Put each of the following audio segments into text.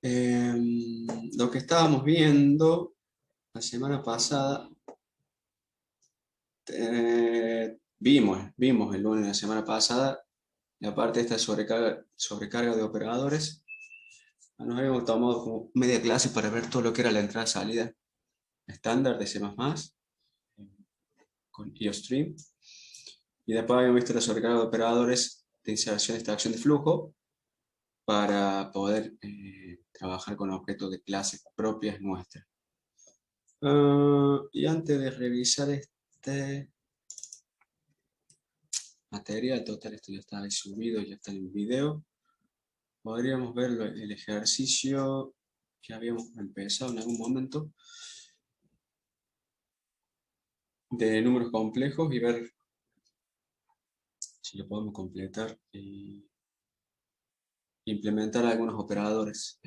Lo que estábamos viendo la semana pasada, vimos el lunes de la semana pasada, la parte de esta sobrecarga de operadores. Nos habíamos tomado como media clase para ver todo lo que era la entrada-salida estándar de C++ con IOStream. Y después habíamos visto la sobrecarga de operadores de inserción y extracción de flujo para poder trabajar con objetos de clases propias nuestras. Y antes de revisar este material, total, esto ya está ahí subido, ya está en el video, podríamos ver el ejercicio que habíamos empezado en algún momento de números complejos y ver si lo podemos completar y implementar algunos operadores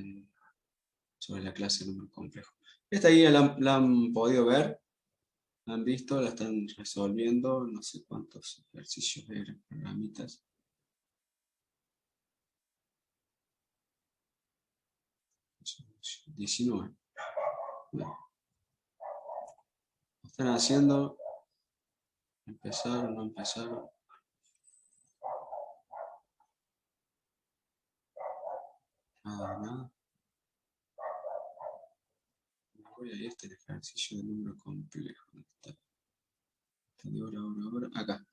sobre la clase de números complejos. Esta guía la han podido ver, la han visto, la están resolviendo, no sé cuántos ejercicios eran, programitas. 19. Bueno, ¿lo están haciendo? ¿Empezaron? ¿No empezaron? Nada, nada. Voy a este ejercicio de número complejo. ¿Dónde está? Ahora. Acá.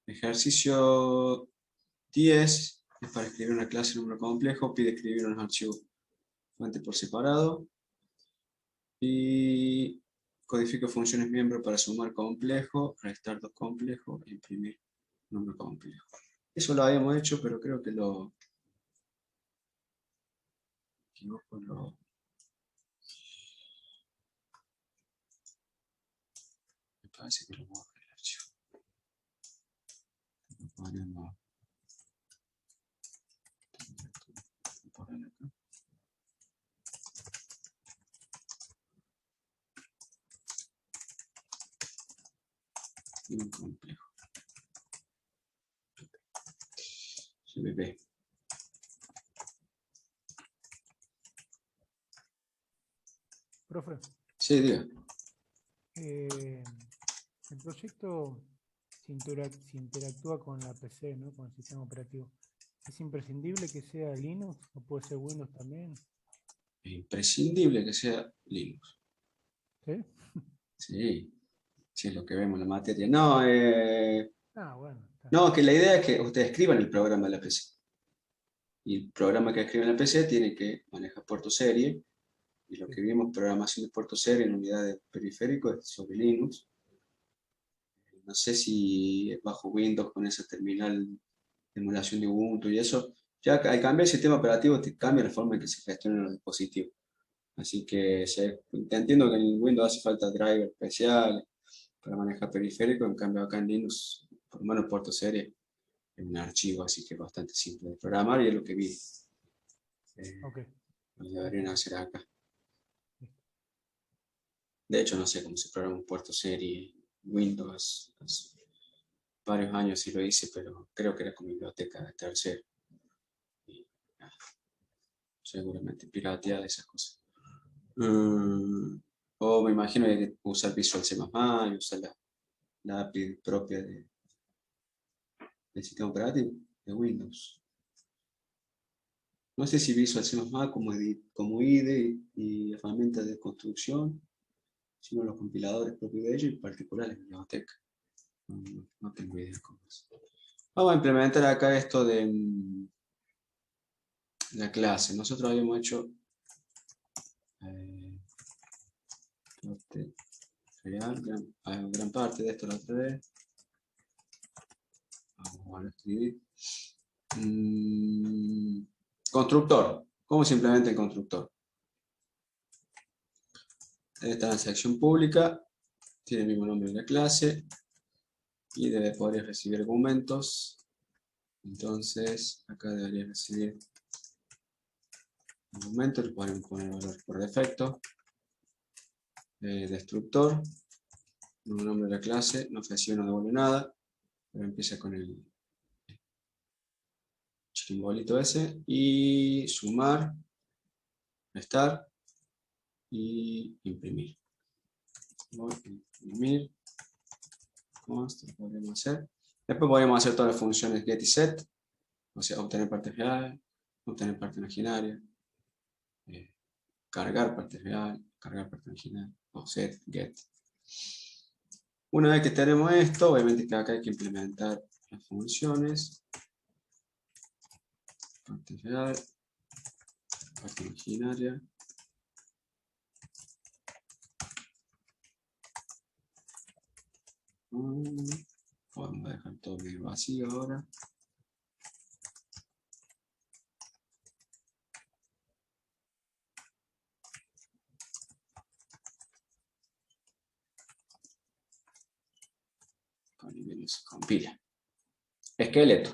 Ejercicio 10 es para escribir una clase de número complejo. Pide escribir unos archivos fuente por separado. Y codifica funciones miembro para sumar complejo, restar dos complejos e imprimir número complejo. Eso lo habíamos hecho, pero creo que me parece que lo borré el archivo. Lo ponemos por acá. Muy complejo. GBP. Profe, Sí, diga. el proyecto se interactúa con la PC, ¿no? Con el sistema operativo. ¿Es imprescindible que sea Linux o puede ser Windows también? Es imprescindible que sea Linux. ¿Sí? Sí, sí es lo que vemos en la materia. Ah, bueno, está. No, que la idea es que ustedes escriban el programa de la PC. Y el programa que escriben en la PC tiene que manejar puerto serie. Y lo Sí, que vimos, programación de puerto serie en unidades periféricos, es sobre Linux. No sé si bajo Windows con esa terminal de emulación de Ubuntu y eso, ya al cambiar el sistema operativo te cambia la forma en que se gestionan los dispositivos. Así que te entiendo que en Windows hace falta driver especial para manejar periféricos, en cambio acá en Linux, por lo menos puerto serie, es un archivo, así que es bastante simple de programar y es lo que vi. ok, Lo deberían perfecto. hacer acá. Listo. De hecho, no sé cómo se programa un puerto serie Windows. Hace varios años sí lo hice, pero creo que era con biblioteca de tercero. Y, ah, seguramente pirateada esas cosas. O me imagino que hay que usar Visual C++ y usar la API propia del sistema operativo de Windows. No sé si Visual C++ como IDE y herramientas de construcción, sino los compiladores propios de ellos y particulares de biblioteca. No tengo idea cómo es. Vamos a implementar acá esto de la clase. Nosotros habíamos hecho eh, gran parte de esto la otra vez. Vamos a escribir. Constructor. ¿Cómo se implementa el constructor? Esta es la sección pública. Tiene el mismo nombre de la clase. Y debe poder recibir argumentos. Entonces, acá debería recibir argumentos. Le podemos poner valor por defecto. Destructor. El nombre de la clase. No ofrece, no devuelve nada. Pero empieza con el chimbolito ese. Y sumar. restar y imprimir. Voy a imprimir. Esto lo podríamos hacer. Después podríamos hacer todas las funciones get y set, o sea, obtener parte real, obtener parte imaginaria, cargar parte real, cargar parte imaginaria, o set, get. Una vez que tenemos esto, obviamente que acá hay que implementar las funciones. Parte real, parte imaginaria. Vamos a dejar todo medio vacío ahora. Con nivel se compila. Esqueleto.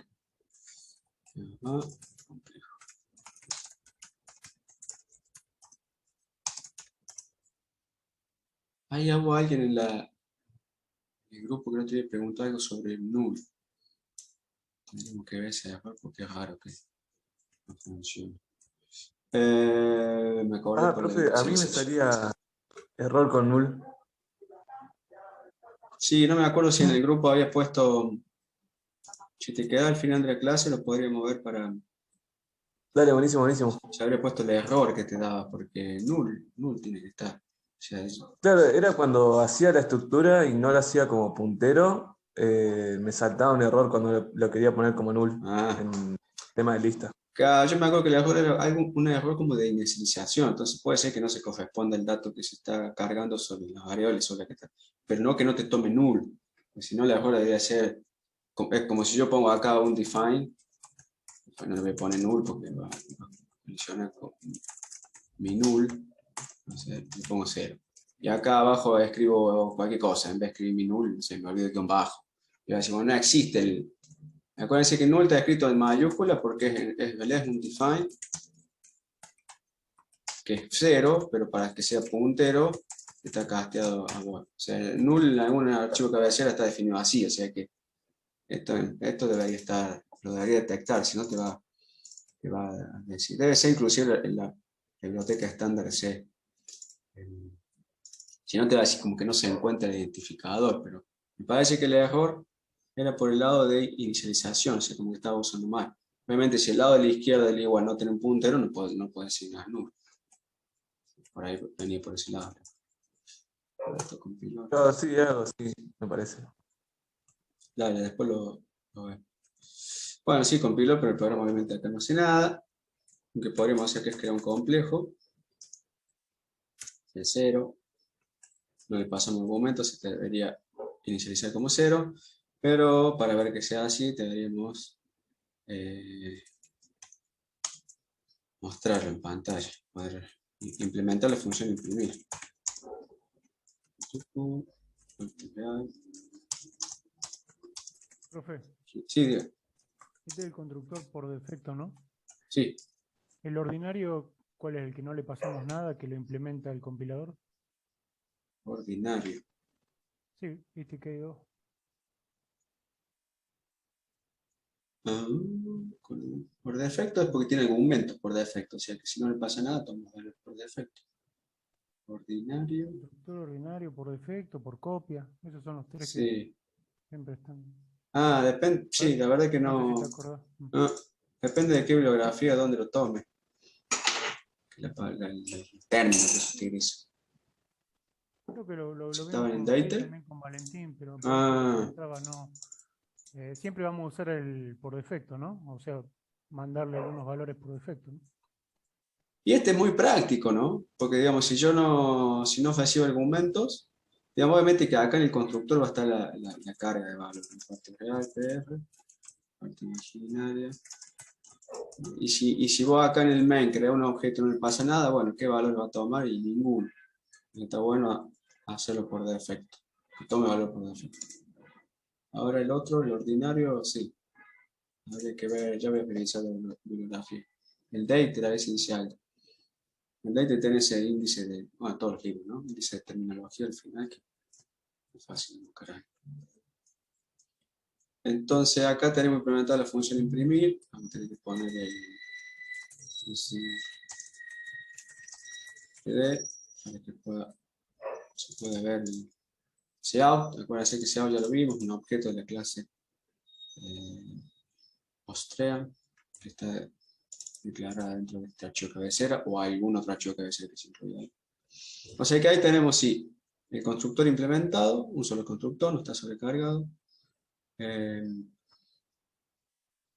Ajá, complejo. Ahí hubo alguien en el grupo que no te preguntó algo sobre el null. Tenemos que ver ese error porque es raro que no funcione. Me acordé por la Profe, a mí me inicialización. salía error con null. Sí, no me acuerdo si en el grupo había puesto, si te queda al final de la clase lo podríamos ver para, Dale, buenísimo, buenísimo. se habría puesto el error que te daba, porque null tiene que estar. O sea, Claro, era cuando hacía la estructura y no la hacía como puntero, me saltaba un error cuando lo quería poner como null en tema de lista. Yo me acuerdo que el error era un error como de inicialización, entonces puede ser que no se corresponda el dato que se está cargando sobre las variables sobre la que está, pero no que no te tome null, porque si no el error debería ser, es como si yo pongo acá un define, no le voy a poner null porque va a funcionar con mi null, entonces le pongo 0. Y acá abajo escribo cualquier cosa, en vez de escribir mi null, se me olvida que un bajo. Y voy a decir, bueno, no existe el... Acuérdense que null está escrito en mayúscula porque es un define, que es 0, pero para que sea puntero está casteado a word. O sea, el null en algún archivo cabecera está definido así, o sea que esto debería estar, lo debería detectar, si no te va a decir. Debe ser inclusive en la biblioteca estándar C. Si no te va a decir como que no se encuentra el identificador, pero me parece que el error era por el lado de inicialización, o sea, como que estaba usando mal. Obviamente, si el lado de la izquierda del igual no tiene un puntero, no puede asignar null. Por ahí venía por ese lado. Esto compiló. Claro, sí, algo así, me parece. Dale, después lo veo. Bueno, sí, compiló, pero el programa obviamente acá no hace nada. Aunque podríamos hacer que es crear un complejo. De 0. No le pasamos argumentos, se debería inicializar como 0. Pero para ver que sea así, deberíamos mostrarlo en pantalla. Poder implementar la función imprimir. Profe, Sí, diga. este es el constructor por defecto, ¿no? Sí, El ordinario, ¿cuál es el que no le pasamos nada, que lo implementa el compilador? ordinario. Sí, viste que hay dos. Ah, por defecto es porque tiene argumentos por defecto, o sea que si no le pasa nada, toma valor por defecto. Ordinario, Constructor ordinario por defecto, por copia. Esos son los tres que sí. siempre están. Depende, sí, la verdad que No sé si te no, acordás. no, depende de qué bibliografía, dónde lo tome, el término que se utiliza. Creo que lo ¿Estaba vimos en el con usted y Date? también con Valentín, pero por eso le Ah, preguntaba, no. Siempre vamos a usar el por defecto, ¿no? O sea, mandarle algunos valores por defecto, ¿no? y este es muy práctico, ¿no? Porque, digamos, si no recibo argumentos, digamos, obviamente que acá en el constructor va a estar la carga de valor, parte real, PR, parte imaginaria. Y si vos acá en el main creas un objeto y no le pasa nada, bueno, ¿qué valor va a tomar? Y ninguno. Y está bueno hacerlo por defecto. Que tome valor por defecto. Ahora el otro, el ordinario, sí. Habría que ver, ya voy a revisar la bibliografía. El date era esencial. El date tiene ese índice de, bueno, todos los libros, ¿no? Índice de terminología al final, que es fácil de buscar ahí. Entonces acá tenemos implementada la función imprimir. Vamos a tener que poner el std, para que se pueda ver el cout. Acuérdense que cout ya lo vimos, un objeto de la clase Ostream, que está declarada dentro de este archivo cabecera o algún otro archivo cabecera que se incluya ahí. O sea que ahí tenemos, sí, el constructor implementado, un solo constructor, no está sobrecargado,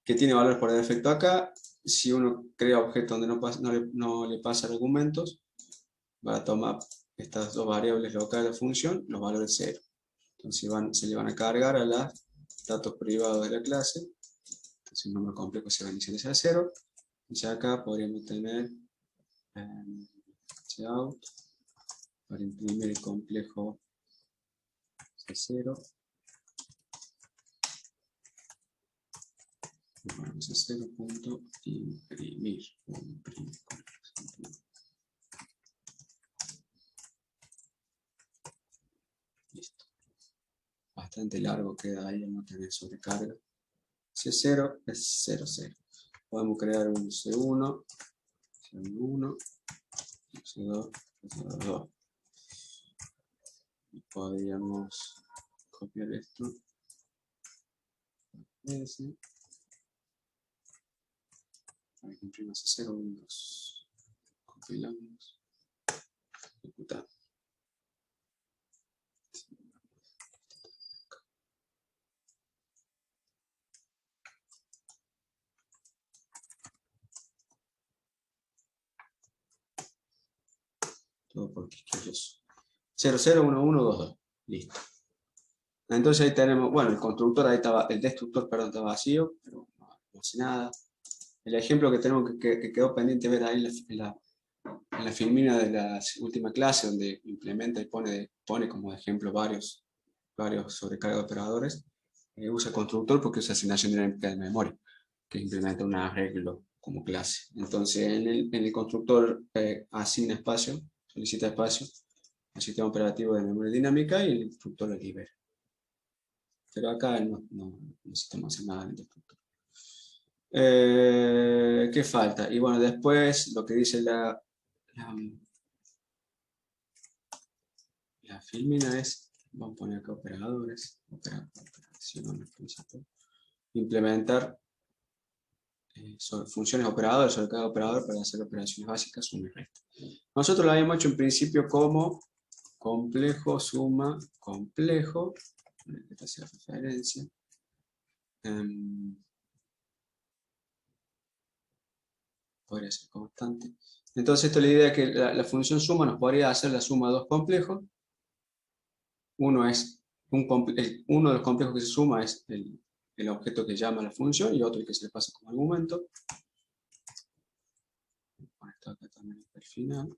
que tiene valores por defecto acá. Si uno crea objetos donde no le pasa argumentos, va a tomar estas dos variables locales de la función, los valores 0. Entonces se le van a cargar a los datos privados de la clase. Entonces un número complejo se va a inicializar a 0. Entonces acá podríamos tener cout para imprimir el complejo C0. Vamos a C0.imprimir. Listo. Bastante largo queda ahí, no tener sobrecarga. C0 es 0,0. Podemos crear un C1, C1, C2, C2. Y podríamos copiar esto. Ese. Para que imprima C0, 1, 2. Compilamos. Ejecutar. Todo por quisquilloso. 0, 0, 1, 1, 2, 2. Listo. Entonces ahí tenemos, bueno, el constructor ahí estaba, el destructor, perdón, está vacío, pero no hace nada. El ejemplo que tenemos que quedó pendiente ver ahí en la filmina de la última clase, donde implementa y pone como ejemplo varios sobrecarga de operadores, usa constructor porque usa asignación dinámica de memoria, que implementa un arreglo como clase. Entonces en el constructor asigna espacio, solicita espacio al sistema operativo de memoria dinámica y el constructor lo libera. Pero acá no necesitamos hacer nada en el destructor. ¿Qué falta? Y bueno, después lo que dice la filmina es, vamos a poner acá operadores, operaciones, implementar funciones operadores sobre cada operador para hacer operaciones básicas, suma y resta. Nosotros lo habíamos hecho en principio como complejo, suma, complejo. Esta es la referencia. Podría ser constante. Entonces, esto es la idea de que la función suma nos podría hacer la suma de dos complejos. Uno de los complejos que se suma es el objeto que llama la función y otro el que se le pasa como argumento. Esto acá también es el final.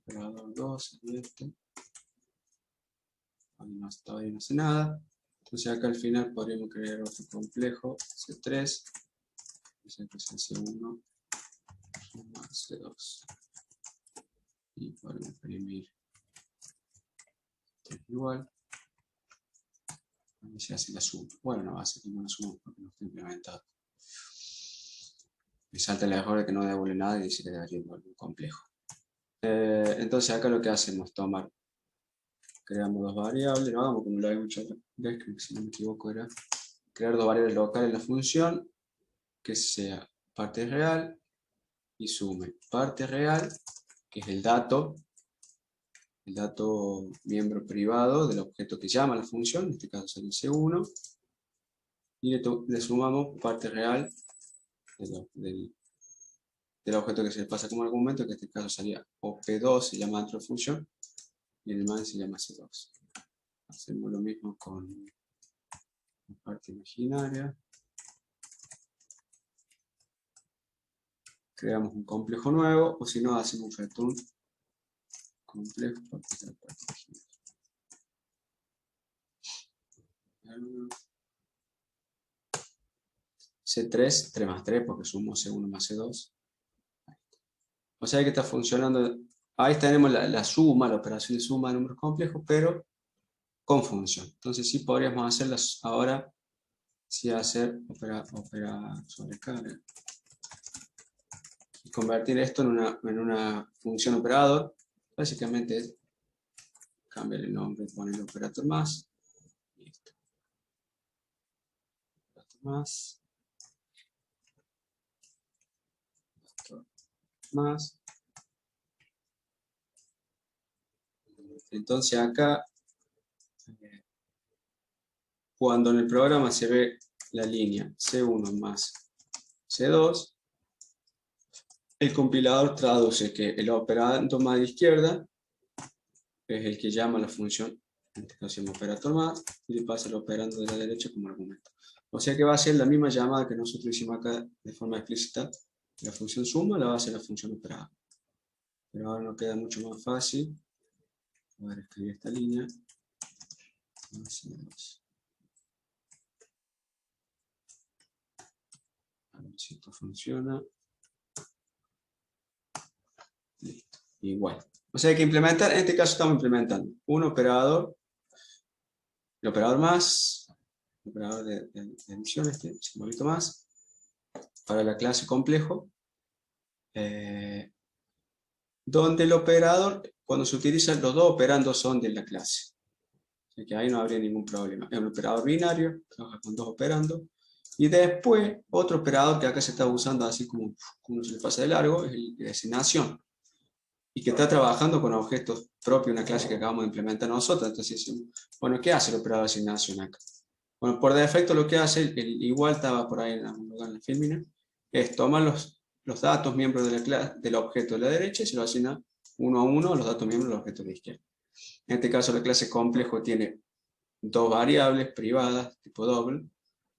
Operador 2, este. Todavía no hace nada. Entonces acá al final podríamos crear otro complejo, C3, C1, C2. Y podemos imprimir esto es igual. Y se hace la suma. Bueno, no va a hacer ninguna suma porque no está implementado. Me salta el error de que no devuelve nada y dice que debería devolver un complejo. Entonces acá lo que hacemos es creamos dos variables, no hagamos como lo habíamos hecho antes, creo que si no me equivoco era crear dos variables locales en la función, que sea parte real y sume. Parte real, que es el dato miembro privado del objeto que llama la función, en este caso sería el C1, y le sumamos parte real del objeto que se le pasa como argumento, que en este caso sería OP2, se llama dentro de función, y el man se llama C2. Hacemos lo mismo con la parte imaginaria. Creamos un complejo nuevo, o si no, hacemos un return complejo para la parte imaginaria. C3, 3 más 3, porque sumo C1 más C2. O sea que está funcionando. Ahí tenemos la suma, la operación de suma de números complejos, pero con función. Entonces sí podríamos hacerlas ahora sí hacer sobrecarga. Y convertir esto en una función operador. Básicamente es cambiar el nombre, poner operator más. Listo. Operator más. Operator más. Entonces acá, cuando en el programa se ve la línea C1 más C2, el compilador traduce que el operando más de izquierda es el que llama la función, en este caso llama operator más, y le pasa el operando de la derecha como argumento. O sea que va a ser la misma llamada que nosotros hicimos acá de forma explícita. La función suma la va a hacer la función operada. Pero ahora nos queda mucho más fácil. Voy a escribir esta línea. A ver si esto funciona. Listo. Igual. O sea que implementar, en este caso estamos implementando un operador, el operador más, el operador de adición, este simbolito más, para la clase complejo, donde el operador, cuando se utilizan los dos operandos son de la clase. O sea que ahí no habría ningún problema. Es un operador binario, trabaja con dos operandos. Y después, otro operador que acá se está usando así como se le pasa de largo, es el de asignación. Y que está trabajando con objetos propios de una clase que acabamos de implementar nosotros. Entonces decimos, bueno, ¿qué hace el operador de asignación acá? Bueno, por defecto lo que hace, igual estaba por ahí en algún lugar en la filmina, es tomar los datos miembros de la clase, del objeto de la derecha y se lo asigna uno a uno a los datos miembros del objeto de la izquierda. En este caso la clase complejo tiene dos variables privadas tipo doble,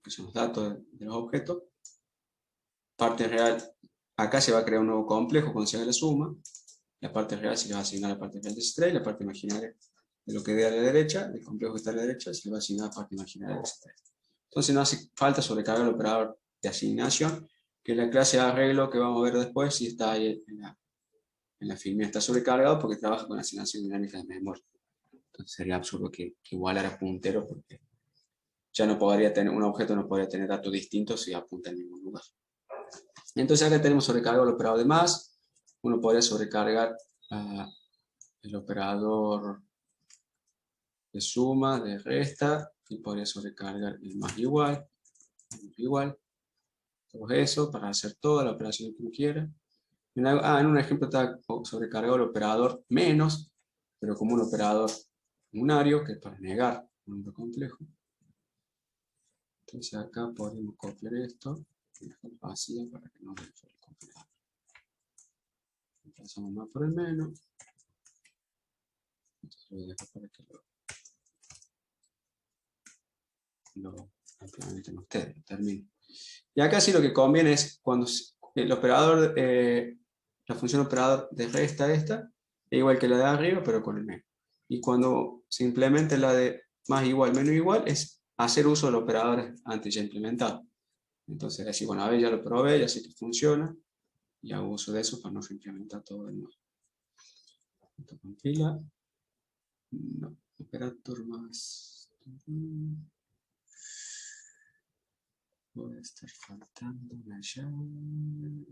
que son los datos de los objetos. Parte real, acá se va a crear un nuevo complejo cuando se haga la suma. La parte real se le va a asignar a la parte real de C3, y la parte imaginaria de lo que dé a la derecha, del complejo que está a la derecha, se le va a asignar a la parte imaginaria de C3. Entonces no hace falta sobrecargar el operador de asignación, que la clase de arreglo que vamos a ver después, si está ahí en la filmina, está sobrecargado porque trabaja con asignación dinámica de memoria. Entonces sería absurdo que igualara puntero, porque ya no podría tener, un objeto no podría tener datos distintos si apunta en ningún lugar. Entonces acá tenemos sobrecargado el operador de más. Uno podría sobrecargar el operador de suma, de resta, y podría sobrecargar el más igual, todo eso para hacer toda la operación que uno quiera. En un ejemplo está sobrecargado el operador menos, pero como un operador unario, que es para negar un número complejo. Entonces acá podemos copiar esto y dejar vacía para que no deje el compilador. Pasamos más por el menos. Entonces lo voy a dejar para que lo implementen ustedes, lo termino. Y acá sí lo que conviene es cuando el operador, la función operador de resta esta, es igual que la de arriba, pero con el menos. Y cuando se implemente la de más igual, menos igual, es hacer uso del operador antes ya implementado. Entonces decir, bueno, a ver, ya lo probé, ya sé que funciona, y hago uso de eso para no implementar todo de nuevo. Esto compila. No, operator más. Puede estar faltando una llave.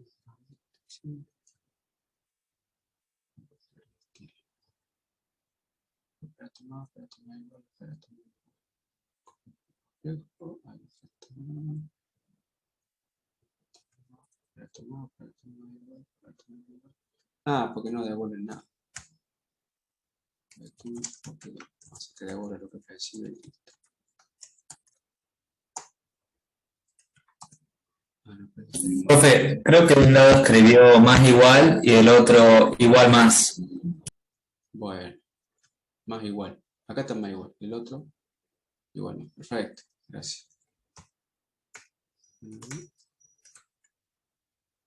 Sí. Operator más, operator más igual, operator más. Ahí falta más. Operator más, operator más igual, operator más igual. Ah, porque no devuelven nada. Así que devuelve lo que recibe y listo. Profe, creo que un lado escribió más igual y el otro igual más. Bueno, más igual. Acá está más igual. El otro, igual más. Perfecto. Gracias.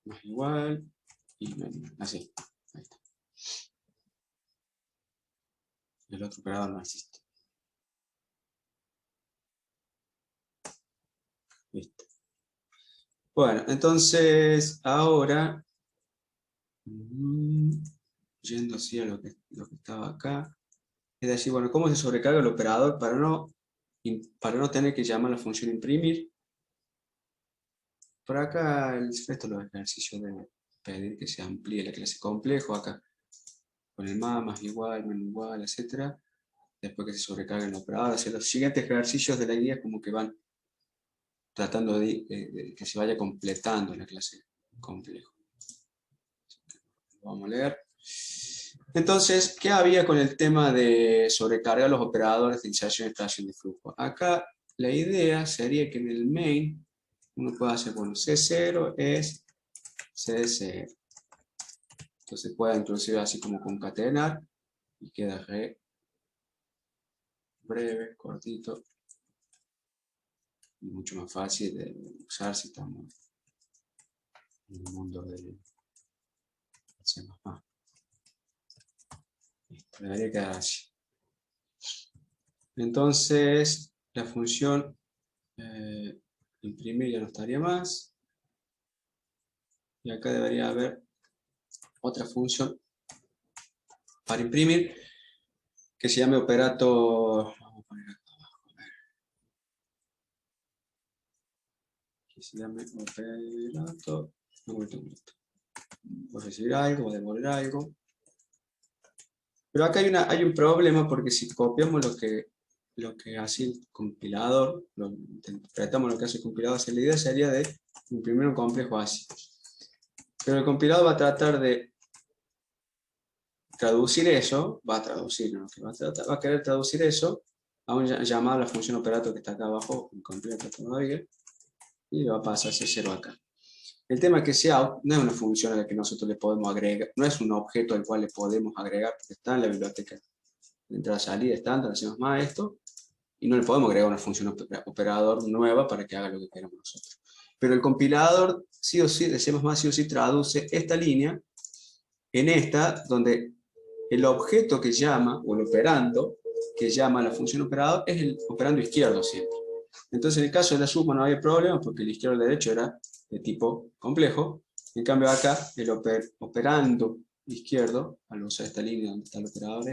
Más igual y menos. Así. Ahí está. El otro operador no existe. Listo. Bueno, entonces ahora, yendo así a lo que estaba acá, es decir, bueno, ¿cómo se sobrecarga el operador para no tener que llamar la función imprimir Por acá, esto los ejercicios de pedir que se amplíe la clase complejo, acá con el más igual, menos igual, etc. Después que se sobrecarguen los operadores. Los siguientes ejercicios de la guía es como que van tratando de que se vaya completando la clase complejo. Vamos a leer. Entonces, ¿qué había con el tema de sobrecargar los operadores de inserción y extracción de flujo? Acá la idea sería que en el main uno pueda hacer, bueno, C0 es C0. Entonces pueda inclusive así como concatenar y queda re breve, cortito y mucho más fácil de usar si estamos en el mundo del C++. Debería quedar así. Entonces, la función imprimir ya no estaría más. Y acá debería haber otra función para imprimir que se llame operator. Vamos a poner acá abajo, a ver. Que se llame operator. Voy a recibir algo, voy a devolver algo. Pero acá hay un problema porque si copiamos lo que hace el compilador, interpretamos lo que hace el compilador, la idea sería de imprimir un complejo así. Pero el compilador va a tratar de traducir eso, va a querer traducir eso a un llamado a la función operator que está acá abajo, incompleta todavía, y va a pasar ese 0 acá. El tema es que out no es una función a la que nosotros le podemos agregar, no es un objeto al cual le podemos agregar, porque está en la biblioteca de entrada-salida estándar, hacemos más esto, y no le podemos agregar una función operador nueva para que haga lo que queramos nosotros. Pero el compilador, sí o sí, decimos más, sí o sí, traduce esta línea en esta, donde el objeto que llama, o el operando que llama a la función operador, es el operando izquierdo siempre. Entonces, en el caso de la suma no había problema, porque el izquierdo y el derecho era de tipo complejo. En cambio, acá, el operando izquierdo, al usar esta línea donde está el operador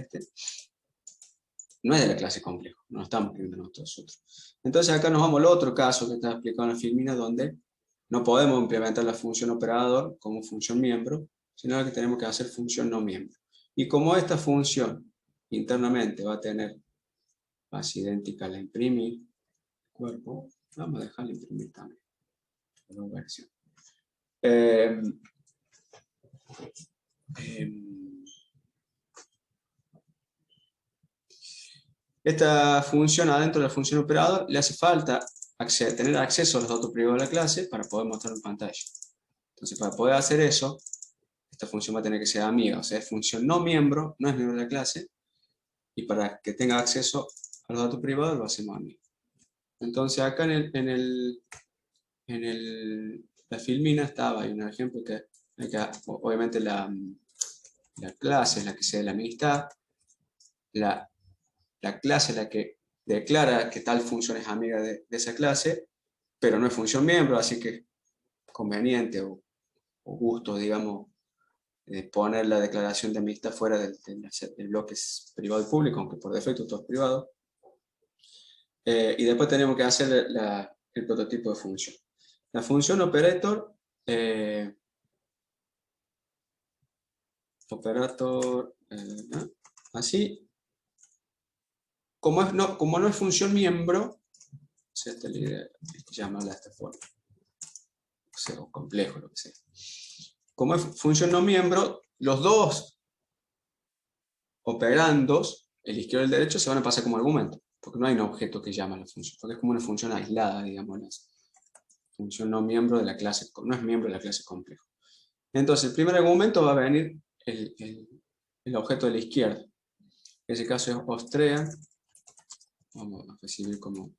no es de la clase complejo, no lo estamos escribiendo nosotros. Entonces, acá nos vamos al otro caso que está explicado en la filmina, donde no podemos implementar la función operador como función miembro, sino que tenemos que hacer función no miembro. Y como esta función internamente va a ser idéntica a la imprimir cuerpo, vamos a dejarla imprimir también. Esta función adentro de la función operador le hace falta tener acceso a los datos privados de la clase para poder mostrarlo en pantalla. Entonces, para poder hacer eso, esta función va a tener que ser amiga, o sea, es función no miembro, no es miembro de la clase, y para que tenga acceso a los datos privados lo hacemos amigo. Entonces, acá la filmina estaba, hay un ejemplo que obviamente la clase es la que se la amistad, la clase es la que declara que tal función es amiga de esa clase, pero no es función miembro, así que conveniente o gusto, digamos, poner la declaración de amistad fuera del bloque privado y público, aunque por defecto todo es privado. Y después tenemos que hacer el prototipo de función. La función operator, así, como no es función miembro, si esta es la idea, llamarla de esta forma, o complejo, lo que sea. Como es función no miembro, los dos operandos, el izquierdo y el derecho, se van a pasar como argumento, porque no hay un objeto que llama a la función, porque es como una función aislada, digamos, la función no miembro de la clase, no es miembro de la clase complejo. Entonces, el primer argumento va a venir el objeto de la izquierda. En ese caso es ostrea. Vamos a recibir como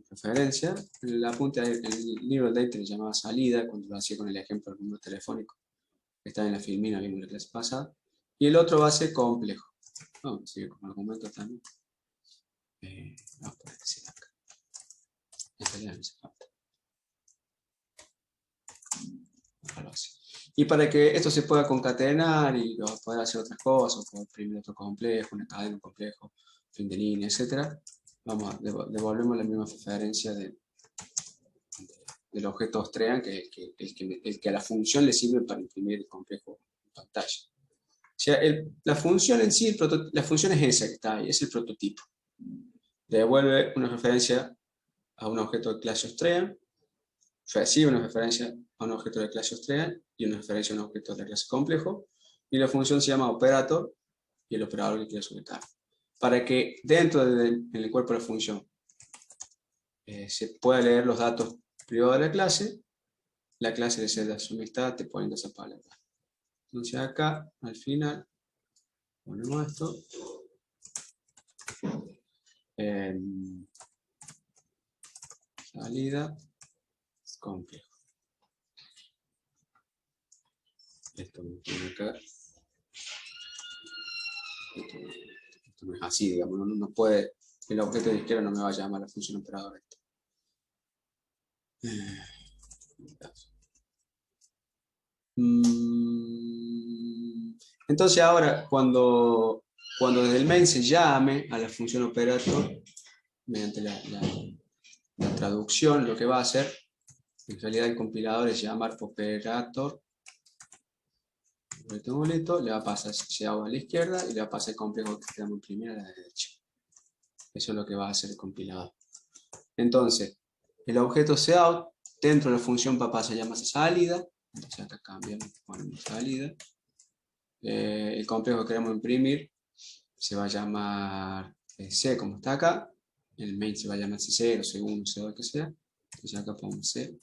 referencia. El apunte en el libro de data le llamaba salida, cuando lo hacía con el ejemplo del número telefónico que está en la filmina, vimos en la clase pasada. Y el otro va a ser complejo. Vamos a seguir como argumento también. Vamos a poner que sea acá. En realidad no hace falta. Y para que esto se pueda concatenar y poder hacer otras cosas, como imprimir otro complejo, una cadena, un complejo, fin de línea, etc., devolvemos la misma referencia de del objeto Austrian, el que a la función le sirve para imprimir el complejo en pantalla. O sea, la función en sí, la función es esa que está ahí, es el prototipo. Devuelve una referencia a un objeto de clase Austrian, recibe una referencia a un objeto de clase Austrian y una referencia a un objeto de la clase complejo, y la función se llama operator y el operador que quiere sobrecarga. Para que dentro del cuerpo de la función se pueda leer los datos privados de la clase le cede a su amistad poniendo esa palabra. Entonces acá, al final, ponemos esto. Salida complejo. Esto me pone acá. Esto no es así, digamos, no puede, el objeto de izquierda no me va a llamar la función operadora. Entonces ahora, cuando desde el main se llame a la función operator, mediante la traducción, lo que va a hacer, en realidad el compilador es llamar operator, le va a pasar Cout a la izquierda y le va a pasar el complejo que queremos imprimir a la derecha. Eso es lo que va a hacer el compilador. Entonces, el objeto Cout dentro de la función papá se llama salida. Entonces acá cambiamos, ponemos salida. El complejo que queremos imprimir se va a llamar C, como está acá. El main se va a llamar C0, C1, C2, que sea. Entonces acá ponemos C.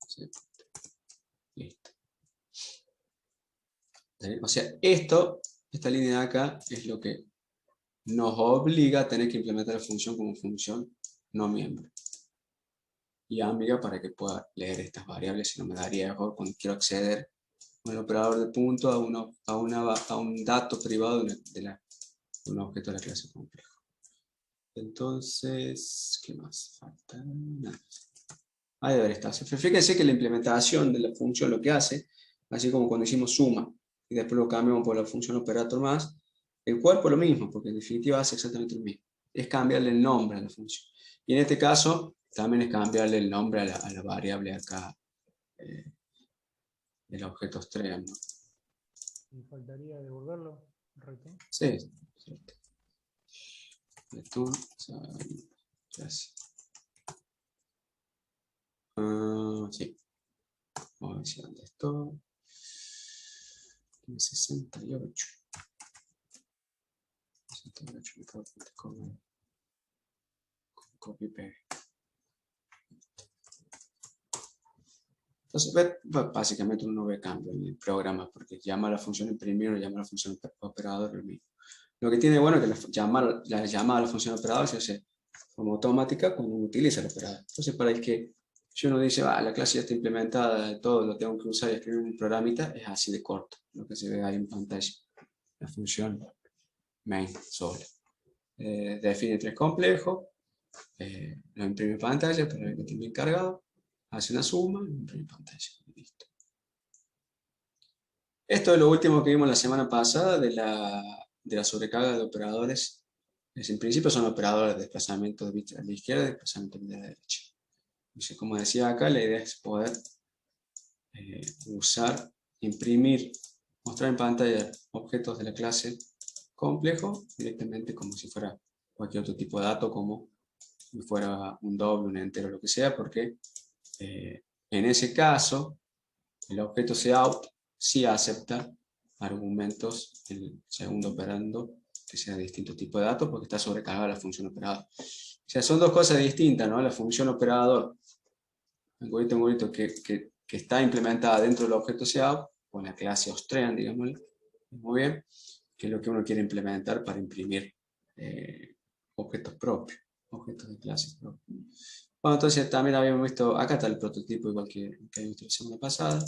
C. Listo. O sea, esta línea de acá es lo que nos obliga a tener que implementar la función como función no miembro. Y amiga para que pueda leer estas variables, si no me daría error cuando quiero acceder con el operador de punto a un dato privado de un objeto de la clase complejo. Entonces, ¿qué más falta? Nada. Ahí debería estar. Fíjense que la implementación de la función lo que hace, así como cuando hicimos suma y después lo cambiamos por la función operator más, el cuerpo es lo mismo, porque en definitiva hace exactamente lo mismo. Es cambiarle el nombre a la función. Y en este caso, también es cambiarle el nombre a la variable acá del objeto Austrian, ¿no? ¿Y faltaría devolverlo? ¿Reto? Sí. Return, gracias. Sí. Vamos a ver si dónde estoy. 68. 68 me puedo poner con copy paste. Entonces, básicamente uno no ve cambio en el programa porque llama a la función imprimir o llama a la función operador lo mismo. Lo que tiene bueno es que la llamada a la función operador se hace como automática cuando uno utiliza el operador. Entonces, para el que si uno dice, la clase ya está implementada, todo lo tengo que usar y escribir un programita, es así de corto, lo que se ve ahí en pantalla. La función main sola. Define tres complejos, lo imprime en pantalla para el que esté bien cargado, hace una suma y lo imprime en pantalla. Listo. Esto es lo último que vimos la semana pasada de la sobrecarga de operadores. En principio son operadores de desplazamiento de bits a la izquierda y desplazamiento de bits a la derecha. Entonces, como decía acá, la idea es poder imprimir, mostrar en pantalla objetos de la clase complejo directamente como si fuera cualquier otro tipo de dato, como si fuera un doble, un entero, lo que sea, porque en ese caso el objeto Cout sí acepta argumentos en el segundo operando que sea de distinto tipo de datos porque está sobrecargada la función operador. O sea, son dos cosas distintas, ¿no? La función operador, algoritmo que está implementada dentro del objeto Cout, o en la clase Austrian, digámoslo, muy bien, que es lo que uno quiere implementar para imprimir objetos propios, objetos de clase propia. Bueno, entonces también habíamos visto, acá está el prototipo igual que habíamos visto la semana pasada.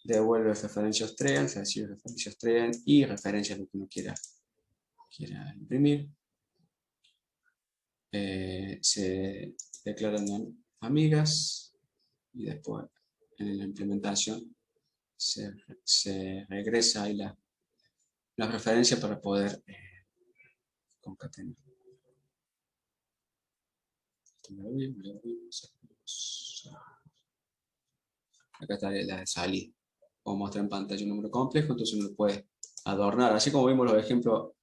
Devuelve referencia Austrian, se recibe referencia Austrian y referencia a lo que uno quiera imprimir. Se declaran amigas y después en la implementación se regresa ahí la referencia para poder concatenar. Esto me lo vi, Acá está la de salida. Puedo mostrar en pantalla un número complejo, entonces uno lo puede adornar. Así como vimos los ejemplos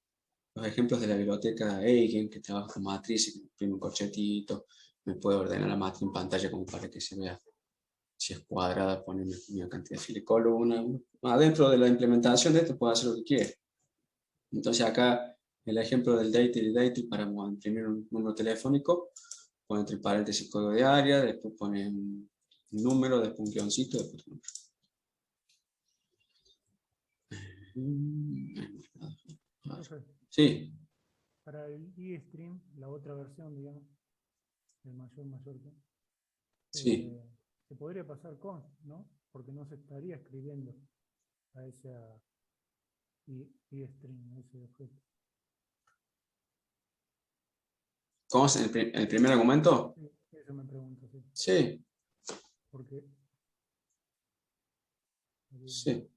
de la biblioteca Eigen, que trabaja con matrices, que imprime un corchetito, me puede ordenar la matriz en pantalla como para que se vea. Si es cuadrada, ponerme una cantidad de fila y columna. Adentro de la implementación de esto puede hacer lo que quiere. Entonces acá el ejemplo del datil para imprimir un número telefónico, pone entre paréntesis código de área, después pone un número, después un guioncito, después un número. Sí. Para el eStream, la otra versión, digamos, el mayor, Sí. se podría pasar const, ¿no? Porque no se estaría escribiendo a esa eStream, a ese objeto. ¿Const el primer argumento? Sí, eso me pregunto, sí. Sí. ¿Por qué? Sí.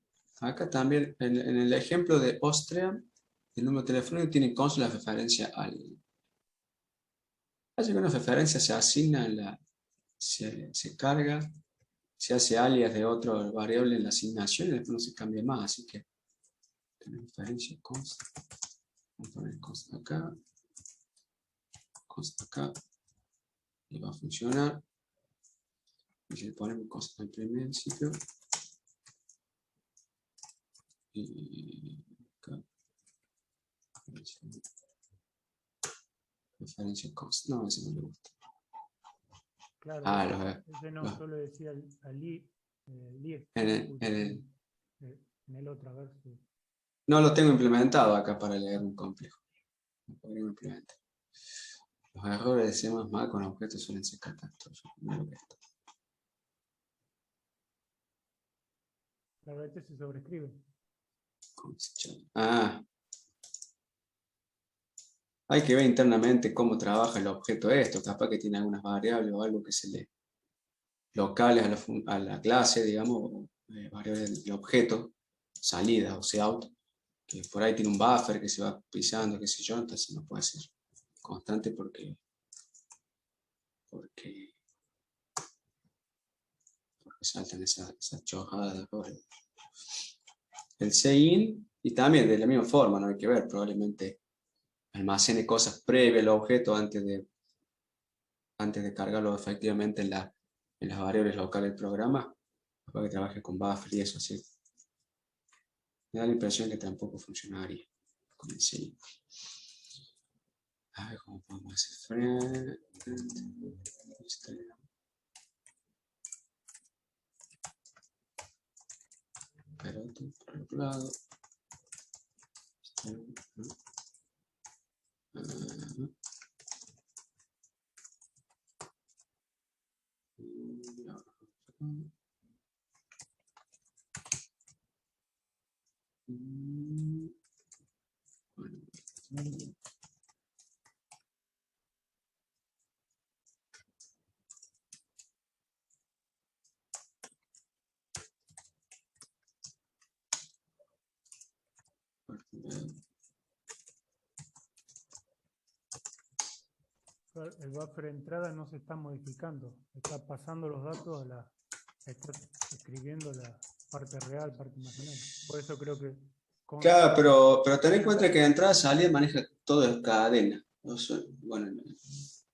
Acá también, en el ejemplo de Austria, el número telefónico tiene const la referencia al... Hace que una referencia se asigna, se carga, se hace alias de otra variable en la asignación y después no se cambia más, así que tenemos referencia const. Vamos a poner const acá, y va a funcionar. Y si le ponemos const al principio, y acá, referencia const, no, ese no le gusta. Claro, ese no, solo decía al en el otro, a ver si... No lo tengo implementado acá para leer un complejo. No podría implementar. Los errores de C++ con objetos suelen ser catastróficos. Claro, este se sobrescribe. Ah. Hay que ver internamente cómo trabaja el objeto esto. Capaz que tiene algunas variables o algo que se le locales a la clase, digamos, variables del objeto, salida o cout, que por ahí tiene un buffer que se va pisando, qué sé yo, entonces no puede ser constante porque saltan esas chojadas de errores. El CIN, y también de la misma forma, no hay que ver, probablemente almacene cosas previas al objeto antes de cargarlo efectivamente en las variables locales del programa, para que trabaje con buffer y eso así. Me da la impresión que tampoco funcionaría con el CIN. A ver cómo podemos hacer frente. Pero otro por el otro lado. El buffer de entrada no se está modificando, está pasando los datos está escribiendo la parte real, parte imaginaria. Por eso creo que... Claro, pero ten en cuenta que de entrada salida maneja todo en cadena. Bueno,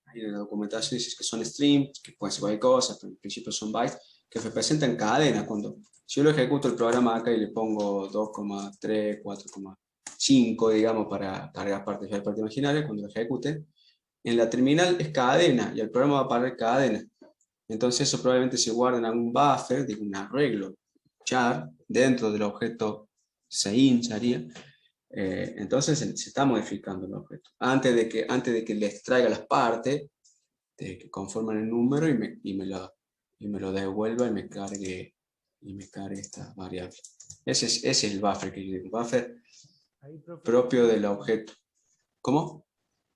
hay una documentación dice que son streams, que pueden ser cualquier cosa, pero en principio son bytes, que representan en cadena. Si yo lo ejecuto el programa acá y le pongo 2,3, 4,5, digamos, para cargar parte real, parte imaginaria, cuando lo ejecute, en la terminal es cadena y el programa va a parar cadena. Entonces eso probablemente se guarda en algún buffer, de un arreglo char, dentro del objeto sein, sería. Entonces se está modificando el objeto. Antes de que le extraiga las partes que conforman el número y me lo devuelva y me cargue esta variable. Ese es el buffer que yo digo, buffer propio del objeto. ¿Cómo?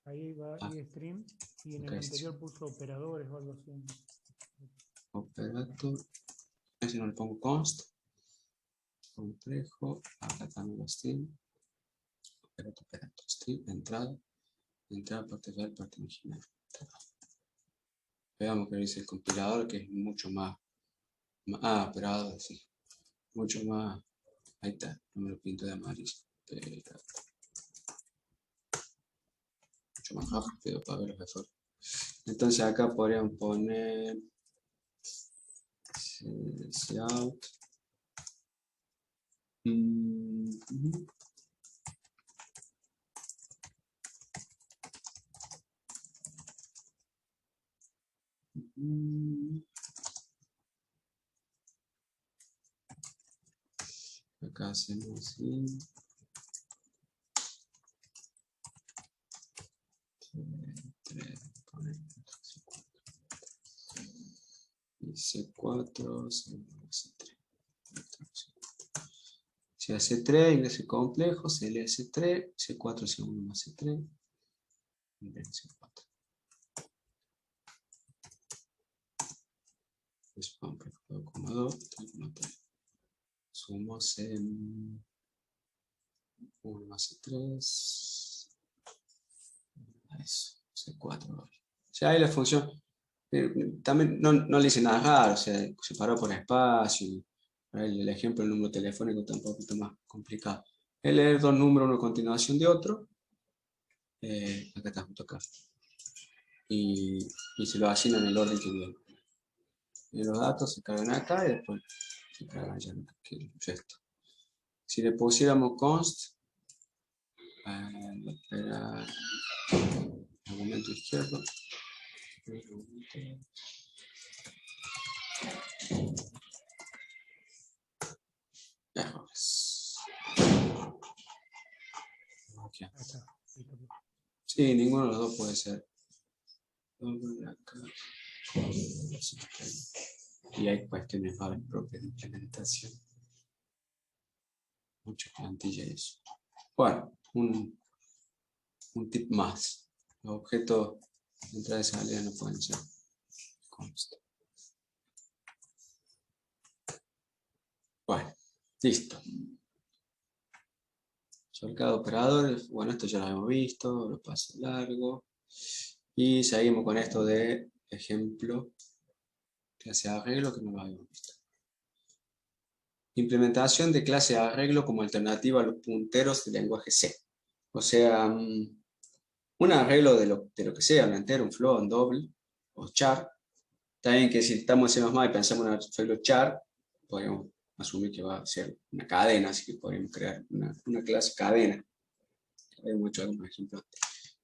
Ahí va eStream y en el anterior puso operadores o algo así. Operator, ese no le pongo const, complejo, acá también los stream, operator, stream, entrada, parte real, parte original. Veamos que dice el compilador, que es mucho más, operador, sí. Mucho más. Ahí está, no me lo pinto de amarillo. Mucho más rápido para ver los errores. Entonces acá podrían poner cout. Acá hacemos así. C4, C3. Si hace 3, ingrese complejo, se lee C3, C4 C1 más C3, y C4. Pues complejo 2,2, 3,3. Sumo C1 más C3. Eso, C4. Ya ahí la función. También no le hice nada raro, o sea, separó por espacio. El ejemplo del número telefónico está un poquito más complicado. Es leer dos números uno a continuación de otro. Acá está, justo acá. Y se lo asignan en el orden que viene. Y los datos se cargan acá y después se cargan ya en el resto. Si le pusiéramos const, argumento izquierdo. Errores. Okay. Sí, ninguno de los dos puede ser. Y hay cuestiones propias de implementación. Mucha plantilla y eso. Bueno, un tip más. Los objetos de entrada y salida no pueden ser const. Bueno, listo. Sobre cada operador, bueno, esto ya lo hemos visto, lo paso largo. Y seguimos con esto de ejemplo, clase de arreglo, que no lo habíamos visto. Implementación de clase de arreglo como alternativa a los punteros del lenguaje C. O sea, un arreglo de lo que sea, un entero, un float, un doble, o char. También que si estamos en C++ y pensamos en un arreglo char, podemos asumir que va a ser una cadena, así que podemos crear una clase cadena. Hemos hecho algunos ejemplos.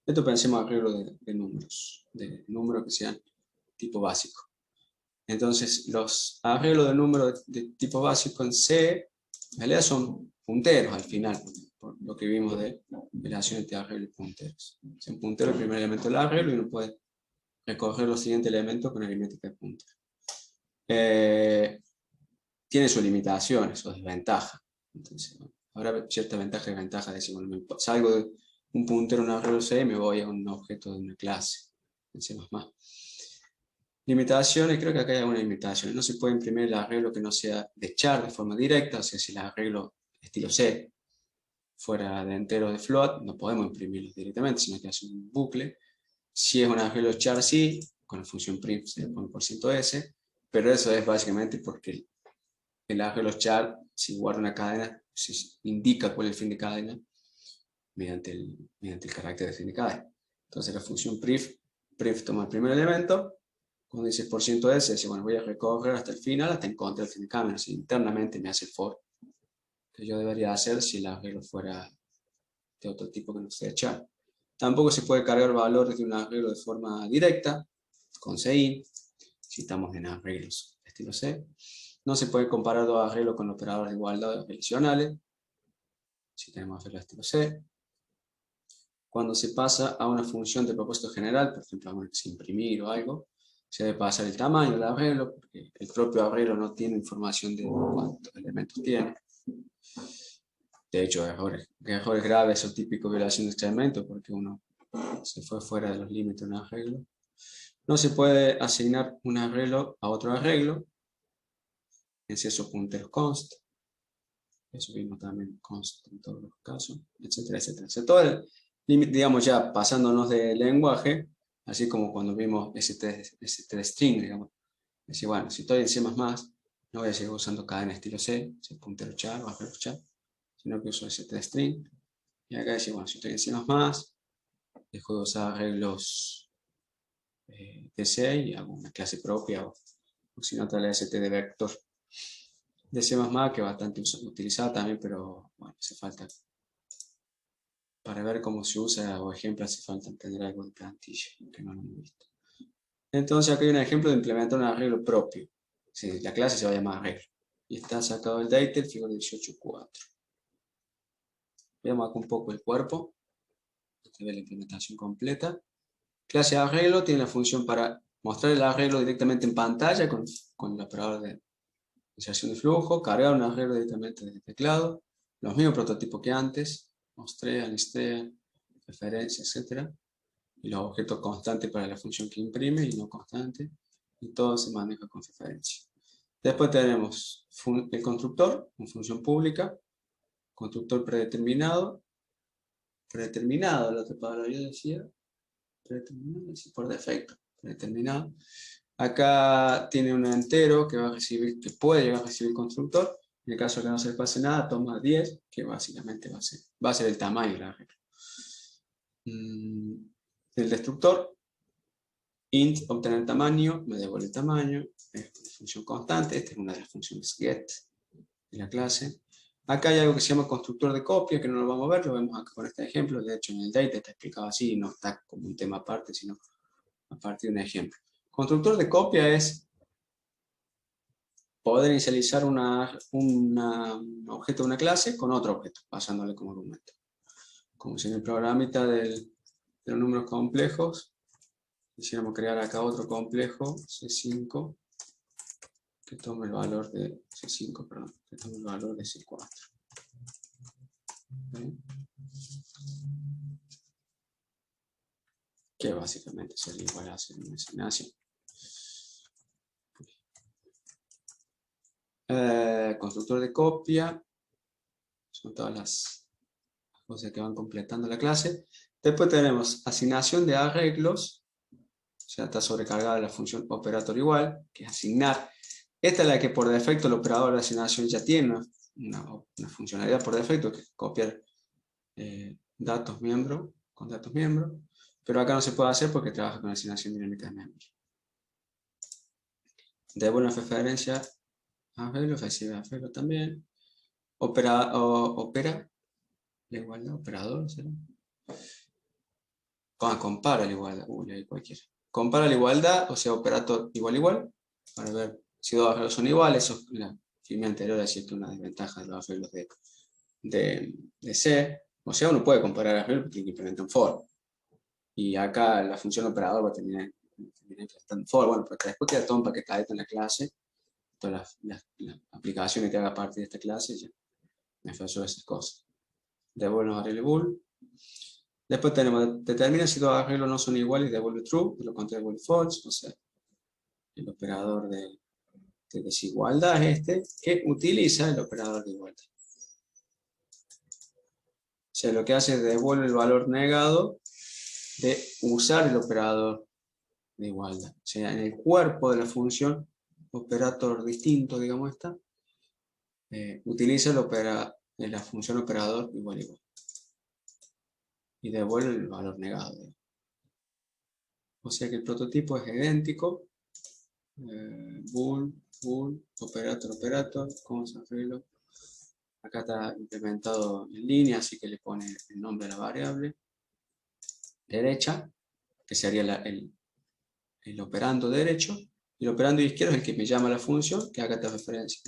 Esto pensemos en arreglo de números que sean tipo básico. Entonces, los arreglos de números de tipo básico en C, en realidad son punteros al final, por lo que vimos de relaciones de arreglo y punteros. Si un puntero es el primer elemento del arreglo y uno puede recoger los siguientes elementos con aritmética de puntero. Tiene sus limitaciones, sus desventajas. Entonces, habrá cierta ventaja y desventaja de decir, bueno, salgo de un puntero en un arreglo C y me voy a un objeto de una clase en C++. Limitaciones, creo que acá hay algunas limitaciones. No se puede imprimir el arreglo que no sea de char de forma directa, o sea, si el arreglo estilo C fuera de entero de float, no podemos imprimirlo directamente, sino que hace un bucle. Si es un arreglo char, sí, con la función print se le pone %s, pero eso es básicamente porque el arreglo char, si guarda una cadena, se indica cuál es el fin de cadena mediante el carácter de fin de cadena. Entonces la función print toma el primer elemento. Cuando dice %s, dice, bueno, voy a recorrer hasta el final, hasta encontrar el fin de cadena. Si internamente me hace el for, que yo debería hacer si el arreglo fuera de otro tipo que no sea char. Tampoco se puede cargar valores de un arreglo de forma directa, con CIN, si estamos en arreglos estilo C. No se puede comparar dos arreglos con operadores de igualdad relacionales, si tenemos arreglos estilo C. Cuando se pasa a una función de propósito general, por ejemplo, vamos a imprimir o algo, se debe pasar el tamaño del arreglo, porque el propio arreglo no tiene información de cuántos elementos tiene. De hecho, errores graves son típicos de violación de excremento, porque uno se fue fuera de los límites de un arreglo. No se puede asignar un arreglo a otro arreglo, en esos punteros const. Eso vimos también const en todos los casos, etcétera, etcétera. O sea, todo el límite, digamos ya pasándonos de lenguaje, Así como cuando vimos string, digamos. Es decir, bueno, si estoy en C++, no voy a seguir usando cadena estilo C, puntero char o arreglo char, sino que uso string. Y acá decir, bueno, si estoy en C++, dejo de usar arreglos de C y hago una clase propia, o si no, la std vector de C++, que es bastante utilizada también, pero bueno, hace falta, para ver cómo se usa, o ejemplo, hace falta entender algo de plantilla, que no lo hemos visto. Entonces acá hay un ejemplo de implementar un arreglo propio. Sí, la clase se va a llamar arreglo. Y está sacado el data, el figura 18.4. Veamos acá un poco el cuerpo. Esta es la implementación completa. Clase arreglo tiene la función para mostrar el arreglo directamente en pantalla con el operador de inserción de flujo, cargar un arreglo directamente desde el teclado, los mismos prototipos que antes, mostrea, listea, referencia, etc. Y los objetos constantes para la función que imprime y no constante, y todo se maneja con referencia. Después tenemos el constructor, una función pública, constructor predeterminado, la otra palabra yo decía, predeterminado, por defecto, predeterminado. Acá tiene un entero que va a recibir, que puede llegar a recibir el constructor. En el caso que no se le pase nada, toma 10, que básicamente va a ser el tamaño de la regla. El destructor, int, obtener tamaño, me devuelve el tamaño, es una función constante. Esta es una de las funciones get de la clase. Acá hay algo que se llama constructor de copia, que no lo vamos a ver, lo vemos acá con este ejemplo. De hecho, en el data está explicado así, no está como un tema aparte, sino a partir de un ejemplo. Constructor de copia es poder inicializar un objeto de una clase con otro objeto, pasándole como argumento. Como si en el programita de los números complejos quisiéramos crear acá otro complejo, C5, que tome el valor de C5, perdón, que tome el valor de C4. ¿Sí? Que básicamente sería igual a hacer una asignación. Constructor de copia, son todas las cosas que van completando la clase. Después tenemos asignación de arreglos, o sea, está sobrecargada la función operator igual, que es asignar. Esta es la que por defecto el operador de asignación ya tiene una funcionalidad por defecto, que es copiar datos miembros con datos miembros, pero acá no se puede hacer porque trabaja con asignación dinámica de memoria. Devuelve una referencia a arreglo, recibe arreglo también. Opera la igualdad, operador, ¿será? Compara la igualdad, cualquiera. Compara la igualdad, o sea, operator igual, para ver si dos arreglos son iguales. Eso en la filme anterior decía que una desventaja de los arreglos de C. O sea, uno puede comparar arreglos porque tiene que implementar un for. Y acá la función operador va a terminar implementando for. Bueno, porque después queda todo un paquetadito en la clase. Todas las aplicaciones que haga parte de esta clase, ya me falló esas cosas. Devuelve los arreglos bool. Después tenemos, determina si dos arreglos no son iguales y devuelve true, de lo contrario devuelve false. O sea, el operador de desigualdad es este, que utiliza el operador de igualdad. O sea, lo que hace es devuelve el valor negado de usar el operador de igualdad. O sea, en el cuerpo de la función, operator distinto, digamos esta, utiliza la función operador igual. Y devuelve el valor negado. O sea que el prototipo es idéntico. Bool, operator, cons arreglo. Acá está implementado en línea, así que le pone el nombre a la variable. Derecha, que sería el operando derecho. Y el operando izquierdo es el que me llama la función, que acá está referencia.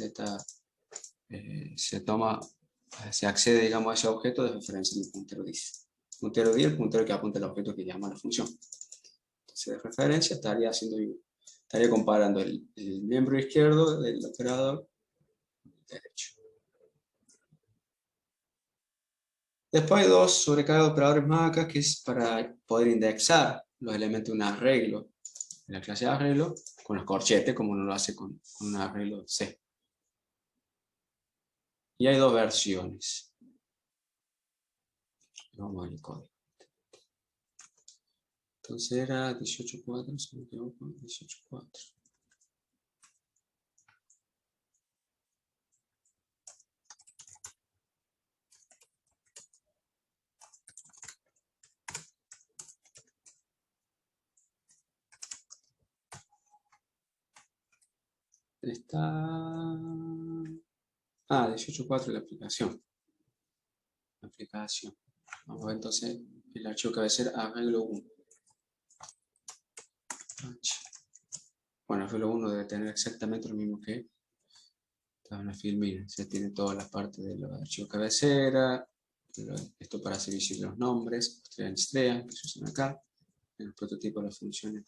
Se accede, digamos, a ese objeto de referencia en el puntero 10. Puntero 10, el puntero que apunta al objeto que llama la función. Entonces, de referencia estaría comparando el miembro izquierdo del operador derecho. Después hay dos sobrecargas de operadores más acá, que es para poder indexar los elementos de un arreglo, de la clase de arreglo, con los corchetes, como uno lo hace con un arreglo C. Y hay dos versiones. Vamos al código. Entonces era 18.4, si no me equivoco, 18.4. Está... Ah, 18.4 la aplicación. Vamos a ver entonces el archivo cabecera arreglo 1. Bueno, arreglo 1 debe tener exactamente lo mismo que Tabla Filmina. Se tiene todas las partes de los archivos cabecera. Esto para hacer visibles los nombres. Estrella, que se usan acá. En el prototipo de las funciones.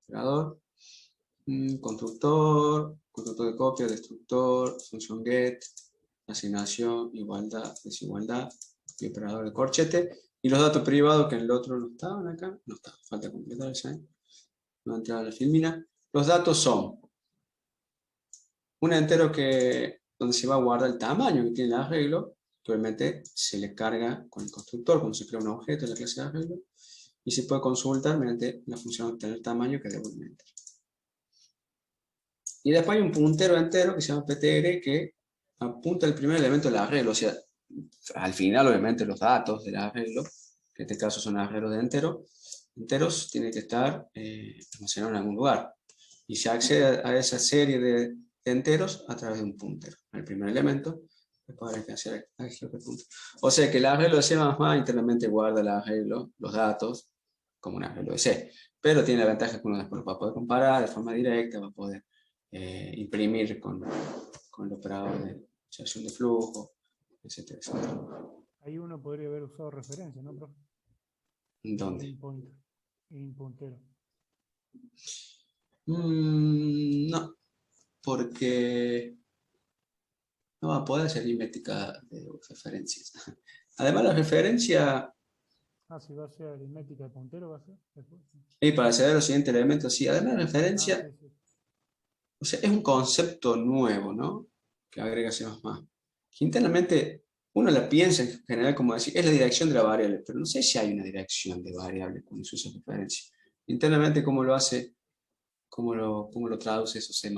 Operador. Constructor de copia, destructor, función get, asignación, igualdad, desigualdad, y operador de corchete. Y los datos privados que en el otro no estaban acá, no está, falta completar esa, no ha entrado a la filmina. Los datos son un entero donde se va a guardar el tamaño que tiene el arreglo, que obviamente se le carga con el constructor cuando se crea un objeto de la clase de arreglo, y se puede consultar mediante la función obtener tamaño que devuelve un entero. Y después hay un puntero entero que se llama PTR que apunta al primer elemento del arreglo. O sea, al final obviamente los datos del arreglo, que en este caso son arreglos de enteros, tienen que estar almacenados en algún lugar. Y se accede a esa serie de enteros a través de un puntero. El primer elemento, después habrá que hacer el puntero. O sea que el arreglo de C++ internamente guarda el arreglo, los datos, como un arreglo de C. Pero tiene la ventaja que uno después lo va a poder comparar de forma directa, va a poder imprimir con el operador de inserción de flujo, etcétera, etcétera. Ahí uno podría haber usado referencia, ¿no, profe? ¿Dónde? En puntero. No, porque no va a poder hacer aritmética de referencias. Además, la referencia... Si va a ser aritmética de puntero, va a ser después. Y para acceder a los siguientes elementos, sí. Además, la referencia... Sí. O sea, es un concepto nuevo, ¿no? Que agrega C++. Que internamente uno la piensa en general como decir, es la dirección de la variable, pero no sé si hay una dirección de variable cuando se usa referencia. Internamente, ¿cómo lo hace? ¿Cómo lo traduce eso C++?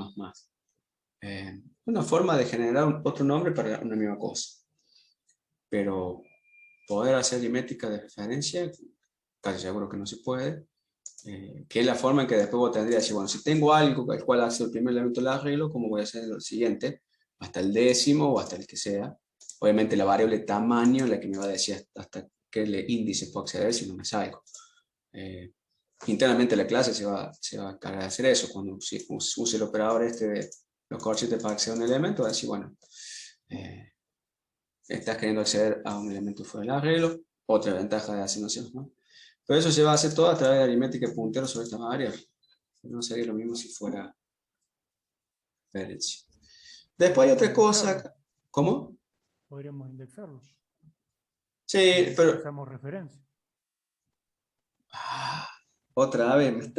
Una forma de generar otro nombre para una misma cosa. Pero poder hacer aritmética de referencia, casi seguro que no se puede. Que es la forma en que después vos tendrías que decir, bueno, si tengo algo el cual hace el primer elemento del arreglo, ¿cómo voy a hacer lo siguiente? Hasta el décimo o hasta el que sea. Obviamente la variable tamaño es la que me va a decir hasta qué índice puedo acceder si no me salgo. Internamente la clase se va a encargar de hacer eso. Cuando use el operador de los corchetes para acceder a un elemento, va a decir, bueno, estás queriendo acceder a un elemento fuera del arreglo. Otra ventaja de la asignación, ¿no? Pero eso se va a hacer todo a través de aritmética y punteros sobre estas variables. No sería lo mismo si fuera referencia. Después hay otra cosa. ¿Cómo? Podríamos indexarlo. Sí, pero... Usamos referencia. Otra vez,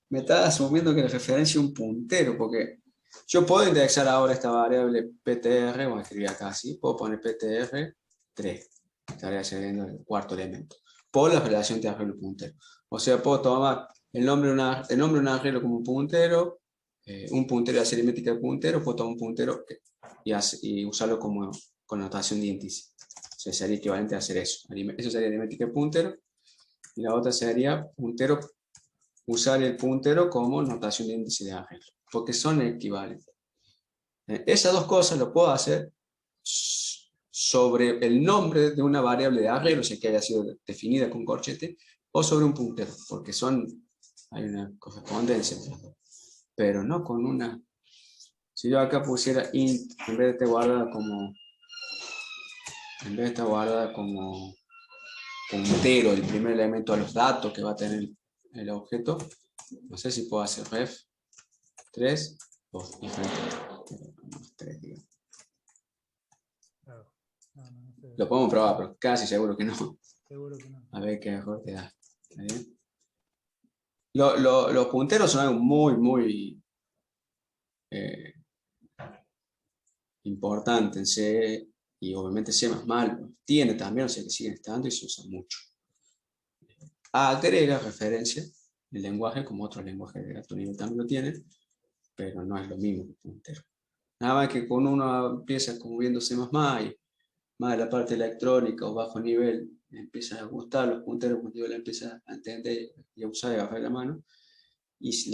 me está asumiendo que la referencia es un puntero, porque yo puedo indexar ahora esta variable PTR, voy a escribir acá así, puedo poner PTR 3, estaría accediendo al cuarto elemento, por la relación de arreglo puntero. O sea, puedo tomar el nombre de un arreglo como un puntero de aritmética de puntero, puedo tomar un puntero y usarlo como connotación de índice. O sea, sería equivalente a hacer eso. Eso sería aritmética de puntero, y la otra sería usar el puntero como notación de índice de arreglo, porque son equivalentes. Esas dos cosas lo puedo hacer sobre el nombre de una variable de arreglo, o sea que haya sido definida con corchete, o sobre un puntero, porque hay una correspondencia entre los dos. Pero no con una... Si yo acá pusiera int, en vez de estar guardada como puntero, el primer elemento a los datos que va a tener el objeto, no sé si puedo hacer ref 3 o diferente 3, digamos. Claro. No sé. Lo podemos probar, pero casi seguro que no. Seguro que no. A ver qué mejor te da. ¿Está bien? Los punteros son algo muy, muy importante en C, y obviamente C++ tiene también, o sea que siguen estando y se usan mucho. agrega referencia el lenguaje como otro lenguaje de alto nivel también lo tiene, pero no es lo mismo que un puntero. Nada más que cuando uno empieza como viendo C++, y más de la parte electrónica o bajo nivel, empieza a gustar los punteros, cuando yo la empieza a entender y a usar y a agarrar la mano, y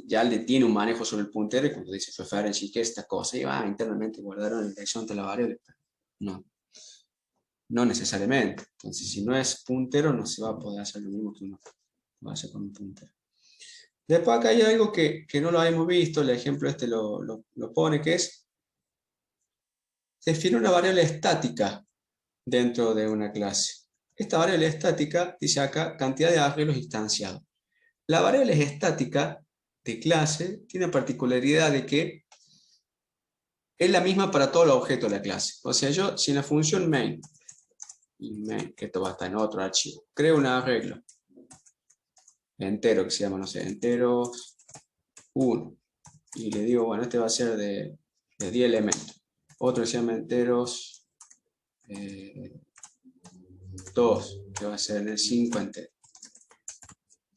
ya le tiene un manejo sobre el puntero, y cuando dice referencia y que esta cosa, y va internamente guardaron la dirección de la variable. No necesariamente. Entonces, si no es puntero, no se va a poder hacer lo mismo que uno va a hacer con un puntero. Después acá hay algo que no lo hemos visto, el ejemplo este lo pone, que es define una variable estática dentro de una clase. Esta variable estática dice acá cantidad de arreglos instanciados. La variable estática de clase tiene la particularidad de que es la misma para todos los objetos de la clase. O sea, yo, si en la función main, que esto va a estar en otro archivo, creo un arreglo entero que se llama, no sé, enteros 1, y le digo, bueno, este va a ser de 10 elementos. Otro que se llama enteros 2, que va a ser de 5 enteros.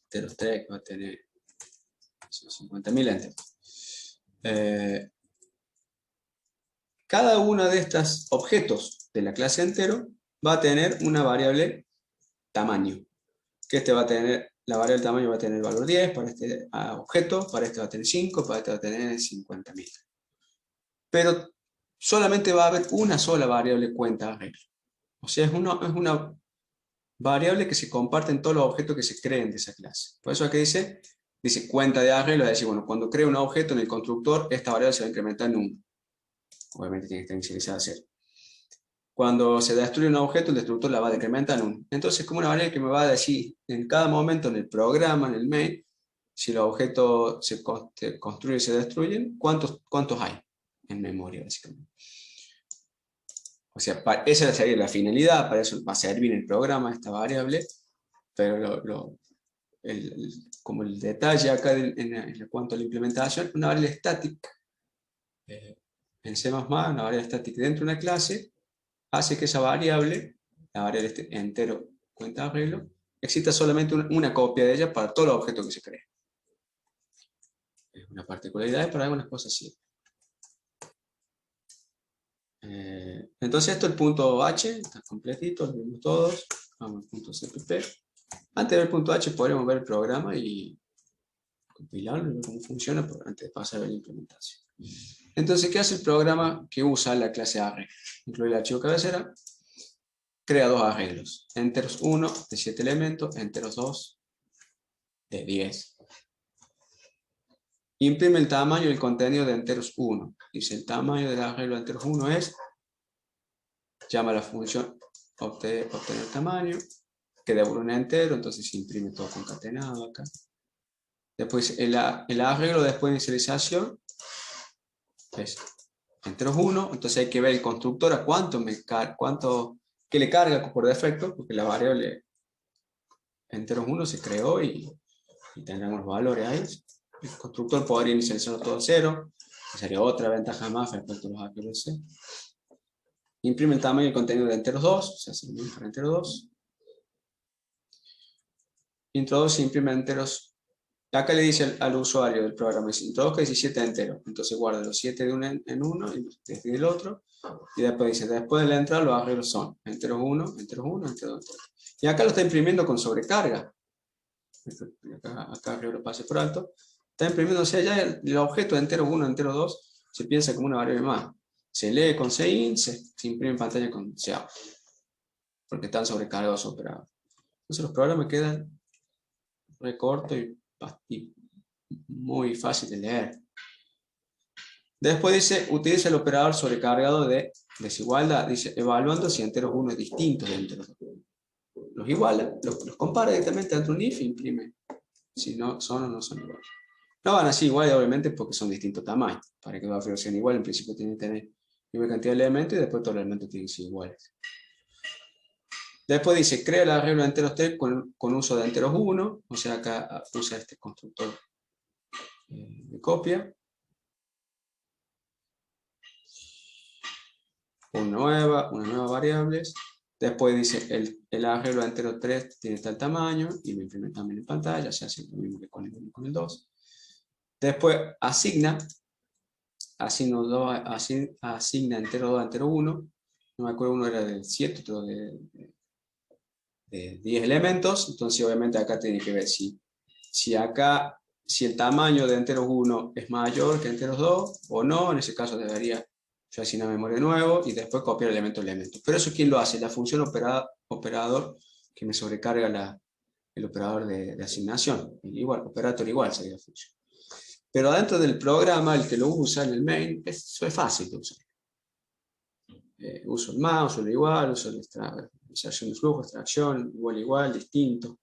Enteros 3, que va a tener 50.000 enteros. Cada uno de estos objetos de la clase entero va a tener una variable tamaño, que este va a tener, la variable tamaño va a tener el valor 10 para este objeto, para este va a tener 5, para este va a tener 50.000. Pero solamente va a haber una sola variable cuenta arreglo. O sea, es una variable que se comparte en todos los objetos que se creen de esa clase. Por eso aquí dice cuenta de arreglo, es decir, bueno, cuando creo un objeto en el constructor, esta variable se va a incrementar en 1. Obviamente tiene que estar inicializada a 0. Cuando se destruye un objeto, el destructor la va a decrementar en 1. Entonces, es como una variable que me va a decir en cada momento en el programa, en el main, si los objetos se construyen y se destruyen, ¿cuántos hay en memoria, básicamente? O sea, esa sería la finalidad, para eso va a servir el programa, esta variable, pero como el detalle acá en cuanto a la implementación, una variable estática, en C++, una variable estática dentro de una clase, hace que esa variable, la variable entero cuenta arreglo, exista solamente una copia de ella para todos los objetos que se creen. Es una particularidad, pero algunas cosas sí. Entonces esto es el punto H, está completito, lo vimos todos. Vamos al punto CPP. Antes de ver el punto H podríamos ver el programa y compilarlo y ver cómo funciona antes de pasar a ver la implementación. Entonces, ¿qué hace el programa que usa la clase array? Incluye el archivo cabecera, crea dos arreglos. Enteros 1 de 7 elementos, enteros 2 de 10. Imprime el tamaño y el contenido de enteros 1. Dice el tamaño del arreglo de enteros 1 es, llama a la función obtener tamaño, que devuelve un entero, entonces se imprime todo concatenado acá. Después el arreglo después de inicialización es enteros 1, entonces hay que ver el constructor a que le carga por defecto, porque la variable enteros 1 se creó y tendrán los valores ahí. El constructor podría inicializarlo todo a 0, que sería otra ventaja más respecto a los arreglos C. Imprime el tamaño y el contenido de enteros 2, se hace lo mismo para enteros 2. Introduce y imprime enteros. Acá le dice al usuario del programa, dice, introduzca 17 enteros. Entonces guarda los 7 de uno en uno y los 10 del otro. Y después dice, después de la entrada los arreglos son enteros 1, enteros 1, enteros 2. Y acá lo está imprimiendo con sobrecarga. Acá arriba lo pase por alto. Está imprimiendo, o sea, ya el objeto de enteros 1, enteros 2 se piensa como una variable más. Se lee con CIN, se imprime en pantalla con COUT. Porque están sobrecargados operados. Entonces los programas quedan recortos y muy fácil de leer. Después dice, utiliza el operador sobrecargado de desigualdad. Dice, evaluando si enteros 1 es distinto de enteros 2. Los iguala, los compara directamente dentro de un if e imprime. Si no son o no son iguales. No van así iguales, obviamente, porque son distintos tamaños. Para que los sean iguales, en principio tienen que tener igual cantidad de elementos y después todos los elementos tienen que ser iguales. Después dice, crea el arreglo de enteros 3 con uso de enteros 1, o sea, acá usa este constructor de copia. Una nueva variable. Después dice, el arreglo de entero 3 tiene tal tamaño, y lo implementa también en pantalla, se hace lo mismo que con el 1 y con el 2. Después asigna entero 2 a entero 1. No me acuerdo, uno era de 7, otro de 10 elementos. Entonces obviamente acá tiene que ver si el tamaño de enteros 1 es mayor que enteros 2 o no. En ese caso debería yo asignar memoria de nuevo y después copiar elemento a elemento. Pero eso, ¿quién lo hace? La función operador, que me sobrecarga el operador de asignación. Operator igual sería la función. Pero adentro del programa, el que lo usa en el main, eso es fácil de usar. Uso el más, uso el igual, uso la inserción de flujo, extracción, igual, distinto,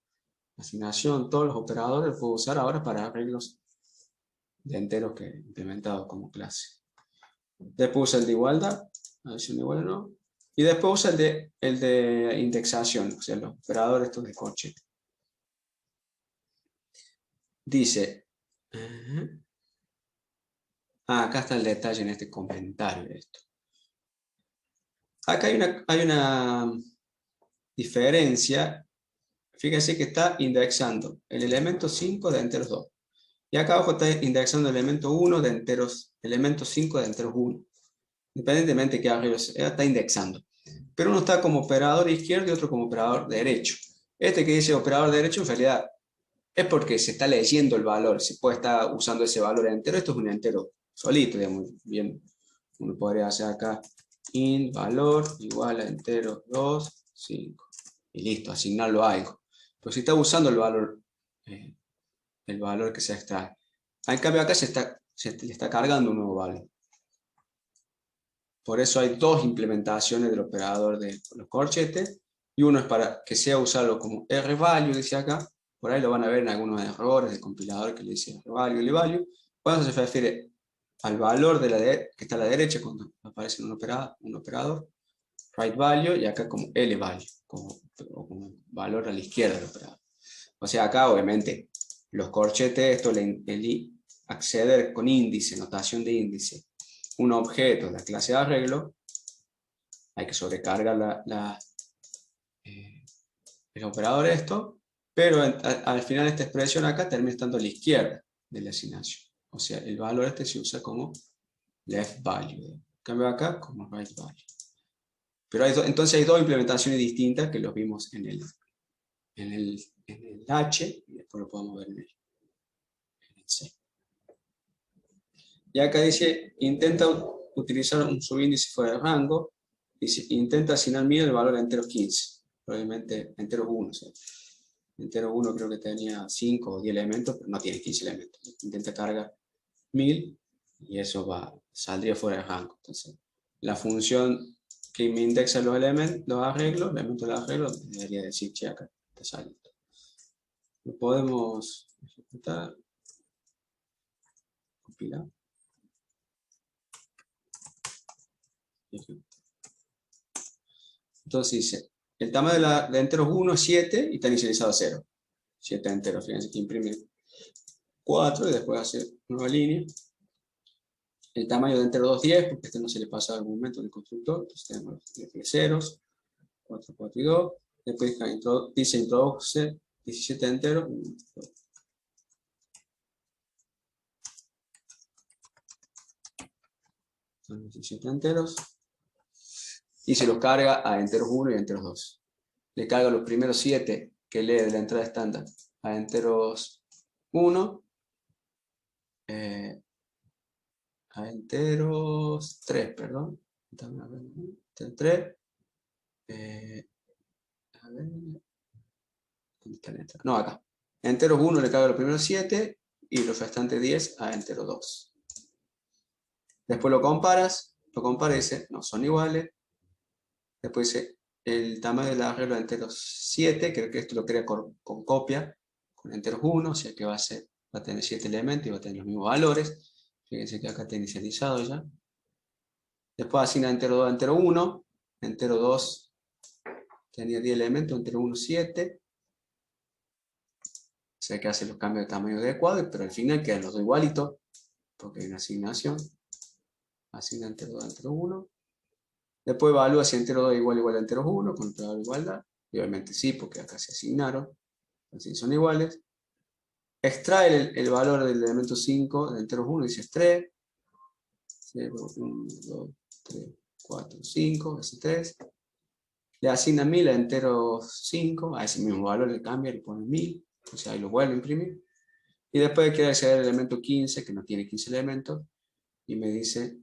asignación, todos los operadores los puedo usar ahora para arreglos de enteros que he implementado como clase. Después usa el de igualdad, a ver si un igual o no. Y después usa el de indexación, o sea, los operadores estos de corchete. Dice, acá está el detalle en este comentario de esto. Acá hay una diferencia. Fíjense que está indexando el elemento 5 de enteros 2. Y acá abajo está indexando el elemento 1 de elemento 5 de enteros 1. Independientemente de qué arreglo sea, está indexando. Pero uno está como operador izquierdo y otro como operador derecho. Este que dice operador derecho en realidad es porque se está leyendo el valor. Se puede estar usando ese valor entero. Esto es un entero solito, digamos. Bien, uno podría hacer acá int valor igual a entero 2, 5. Y listo, asignarlo a algo. Pero si está usando el valor que se extrae. En cambio acá se le está cargando un nuevo valor. Por eso hay dos implementaciones del operador de los corchetes. Y uno es para que sea usarlo como rvalue, dice acá. Por ahí lo van a ver en algunos errores del compilador que le dice rvalue, lvalue. Cuando se refiere al valor que está a la derecha cuando aparece un operador, right value, y acá como lvalue, como valor a la izquierda del operador. O sea, acá obviamente los corchetes, esto acceder con índice, notación de índice, un objeto de la clase de arreglo, hay que sobrecargar el operador esto, pero al final esta expresión acá termina estando a la izquierda de la asignación. O sea, el valor este se usa como left value. En cambio acá como right value. Pero entonces hay dos implementaciones distintas que los vimos en el H y después lo podemos ver en el C. Y acá dice, intenta utilizar un subíndice fuera de rango. Dice, intenta asignar 1000 el valor de enteros 15. Probablemente enteros 1. ¿Sí? Entero 1 creo que tenía 5 o 10 elementos, pero no tiene 15 elementos. Intenta cargar 1000 y eso saldría fuera de rango. Entonces, la función que me indexa los elementos, los elementos de los arreglos, debería decir, che, acá está saliendo. Lo podemos ejecutar. Compilar. Entonces dice, el tamaño de enteros 1 es 7 y está inicializado a 0. 7 enteros, fíjense que imprime 4 y después hace nueva línea. El tamaño de entero 2 es 10, porque este no se le pasa algún momento en el constructor. Entonces tenemos los ceros, 4, 4 y 2. Después dice introduce 17 enteros. 17 enteros. Y se los carga a enteros 1 y a enteros 2. Le carga los primeros 7 que lee de la entrada estándar a enteros 1. A enteros 3, perdón. 3. A ver. ¿Dónde está la entrada? No, acá. A enteros 1 le carga los primeros 7 y los restantes 10 a enteros 2. Después lo comparas y dice, no son iguales. Después dice, el tamaño del arreglo de enteros 7, creo que esto lo crea con copia, con enteros 1, o sea que va a tener 7 elementos y va a tener los mismos valores. Fíjense que acá está inicializado ya. Después asigna entero 2 a entero 1. Entero 2 tenía 10 elementos, entero 1 7. O sea que hace los cambios de tamaño adecuado, pero al final quedan los dos igualitos, porque hay una asignación. Asigna entero 2 a entero 1. Después evalúa si entero 2 es igual a entero 1, con toda la igualdad. Y obviamente sí, porque acá se asignaron. Así son iguales. Extrae el valor del elemento 5 de enteros 1, dice 3. 0, 1, 2, 3, 4, 5, ese 3. Le asigna 1000 a entero 5, a ese mismo valor le cambia, le pone 1000, o sea, ahí lo vuelve a imprimir. Y después quiere acceder al elemento 15, que no tiene 15 elementos, y me dice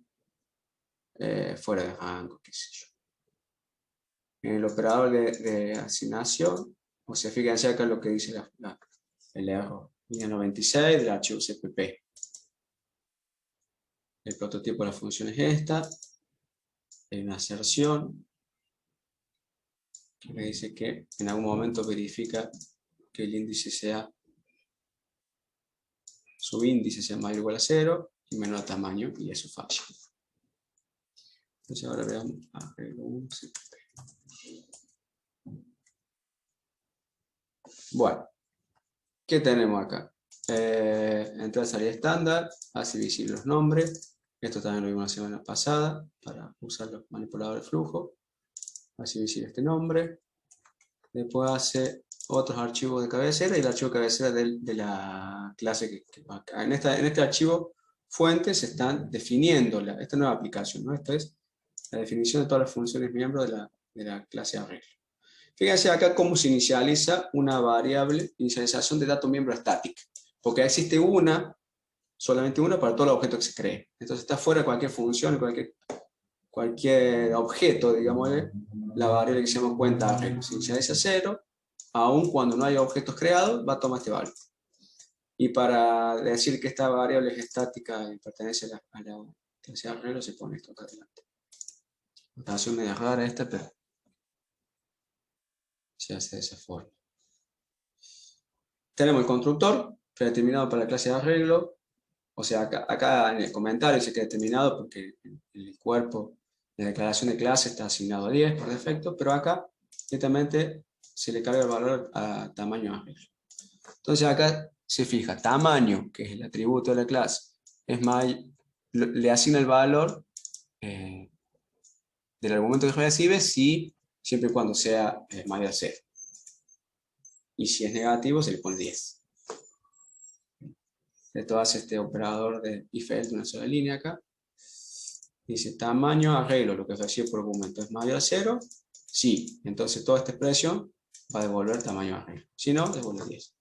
fuera de rango, qué sé yo. En el operador de asignación, o sea, fíjense acá lo que dice el error. Línea 96 del archivo CPP. El prototipo de la función es esta. Hay una aserción que me dice que en algún momento verifica que el índice sea, su índice sea mayor o igual a 0 y menor a tamaño, y eso falla. Entonces ahora veamos arreglo 1 CPP. Bueno, ¿qué tenemos acá? Entrada y salida estándar, hace visible los nombres. Esto también lo vimos la semana pasada para usar los manipuladores de flujo. Hace visible este nombre. Después hace otros archivos de cabecera y el archivo de cabecera de la clase que va acá. En este archivo fuentes se están definiendo esta nueva aplicación, ¿no? Esto es la definición de todas las funciones miembros de la clase arreglo. Fíjense acá cómo se inicializa una variable, inicialización de dato miembro static, porque existe solamente una para todos los objetos que se creen. Entonces está fuera de cualquier función, cualquier objeto, digamos, la variable que se llama cuenta arreglo. Se inicializa 0, aun cuando no haya objetos creados, va a tomar este valor. Y para decir que esta variable es estática y pertenece a la clase arreglo, se pone esto acá adelante. Notación media rara esta, pero se hace de esa forma. Tenemos el constructor predeterminado para la clase de arreglo. O sea, acá en el comentario dice que es determinado porque en el cuerpo de declaración de clase está asignado a 10 por defecto, pero acá directamente se le carga el valor a tamaño arreglo. Entonces acá se fija tamaño, que es el atributo de la clase, le asigna el valor del argumento que recibe siempre y cuando sea mayor a 0. Y si es negativo se le pone 10. Esto hace este operador de if else de una sola línea acá. Dice tamaño arreglo, lo que recibe por argumento es mayor a 0. Sí, entonces toda esta expresión va a devolver tamaño arreglo. Si no, devuelve 10.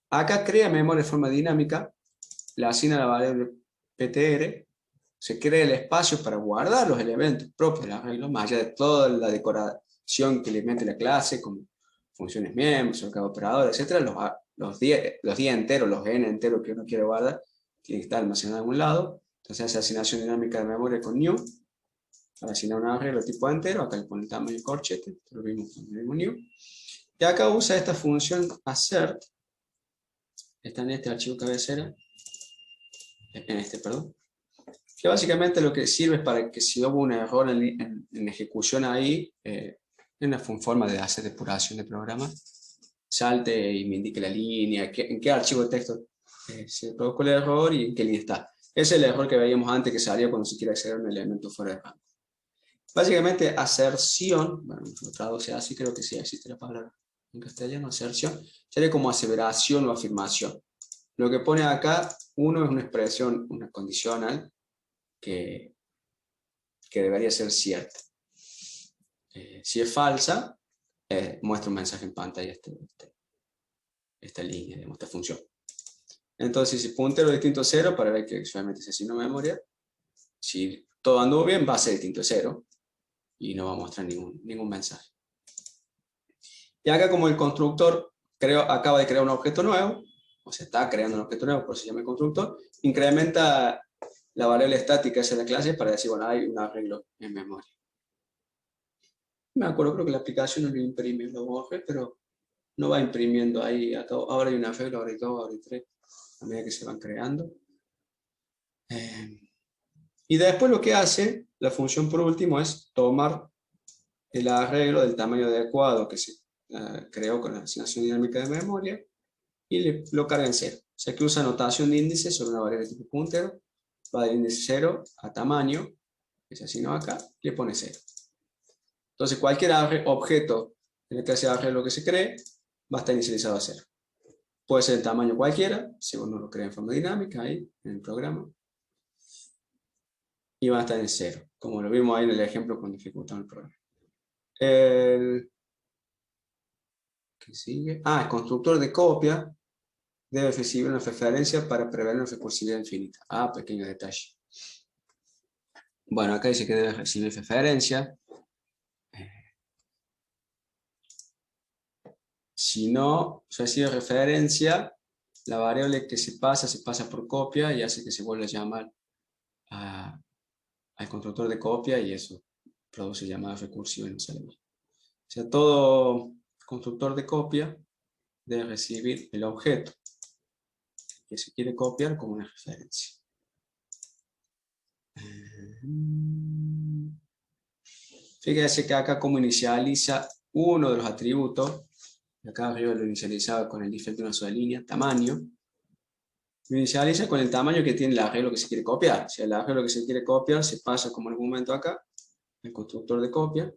Acá crea memoria de forma dinámica, la asigna a la variable ptr, se crea el espacio para guardar los elementos propios del arreglo, más allá de toda la decoración que le mete la clase, como funciones miembros, cada operador, etc. Los 10 enteros, los n enteros que uno quiere guardar, tienen que estar almacenados en algún lado. Entonces hace asignación dinámica de memoria con new, para asignar un arreglo tipo entero, acá le pone el tamaño corchete, lo vimos con el mismo new. Y acá usa esta función assert, está en este archivo cabecera, que básicamente lo que sirve es para que si hubo un error en ejecución ahí, en una forma de hacer depuración de programa, salte y me indique la línea, en qué archivo de texto se produjo el error y en qué línea está. Ese es el error que veíamos antes que salía cuando se quiere acceder a un elemento fuera de rango. Básicamente, aserción, bueno, lo traduce así, creo que sí existe la palabra en castellano, aserción, sería como aseveración o afirmación. Lo que pone acá, uno es una expresión, una condicional, que debería ser cierta. Si es falsa, muestra un mensaje en pantalla esta línea, esta función. Entonces, si puntero distinto a 0, para ver que solamente se asignó memoria, si todo anduvo bien, va a ser distinto a 0 y no va a mostrar ningún mensaje. Y acá, como el constructor acaba de crear un objeto nuevo, o se está creando un objeto nuevo, por eso se llama el constructor, incrementa la variable estática esa de la clase para decir, bueno, hay un arreglo en memoria. Me acuerdo, creo que la aplicación no lo imprime, lo borré, pero no va imprimiendo ahí. Ahora hay un arreglo, ahora hay 2, ahora hay 3, a medida que se van creando. Y después lo que hace la función por último es tomar el arreglo del tamaño adecuado que se creó con la asignación dinámica de memoria y lo carga en 0. O sea que usa notación de índice sobre una variable tipo puntero, va del índice 0 a tamaño, que se asignó acá, le pone 0. Entonces cualquier objeto en el que se arreglo que se cree, va a estar inicializado a 0. Puede ser el tamaño cualquiera, si uno lo crea en forma dinámica, ahí, en el programa. Y va a estar en 0, como lo vimos ahí en el ejemplo con dificultad el programa. ¿Qué sigue? El constructor de copia debe recibir una referencia para prever una recursividad infinita. Pequeño detalle. Bueno, acá dice que debe recibir referencia. Si no recibe referencia, la variable que se pasa por copia y hace que se vuelva a llamar al constructor de copia y eso produce llamadas recursivas y no sale bien. O sea, todo constructor de copia debe recibir el objeto que se quiere copiar como una referencia. Fíjense que acá como inicializa uno de los atributos, acá arriba lo inicializaba con el if de una sola línea, tamaño, lo inicializa con el tamaño que tiene el arreglo que se quiere copiar. Si el arreglo que se quiere copiar se pasa como en un momento acá, el constructor de copia,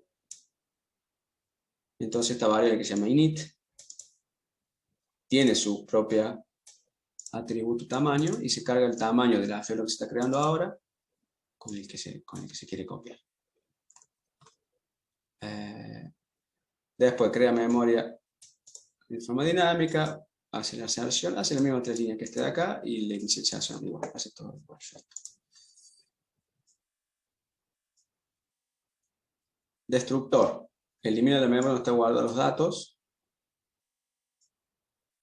entonces esta variable que se llama init tiene su propia atributo tamaño y se carga el tamaño del arreglo que se está creando ahora con el que se quiere copiar. Después crea memoria de forma dinámica, hace la inserción, hace la misma 3 líneas que este de acá y la inicialización igual, hace todo perfecto. Destructor. Elimina la memoria donde está guardado los datos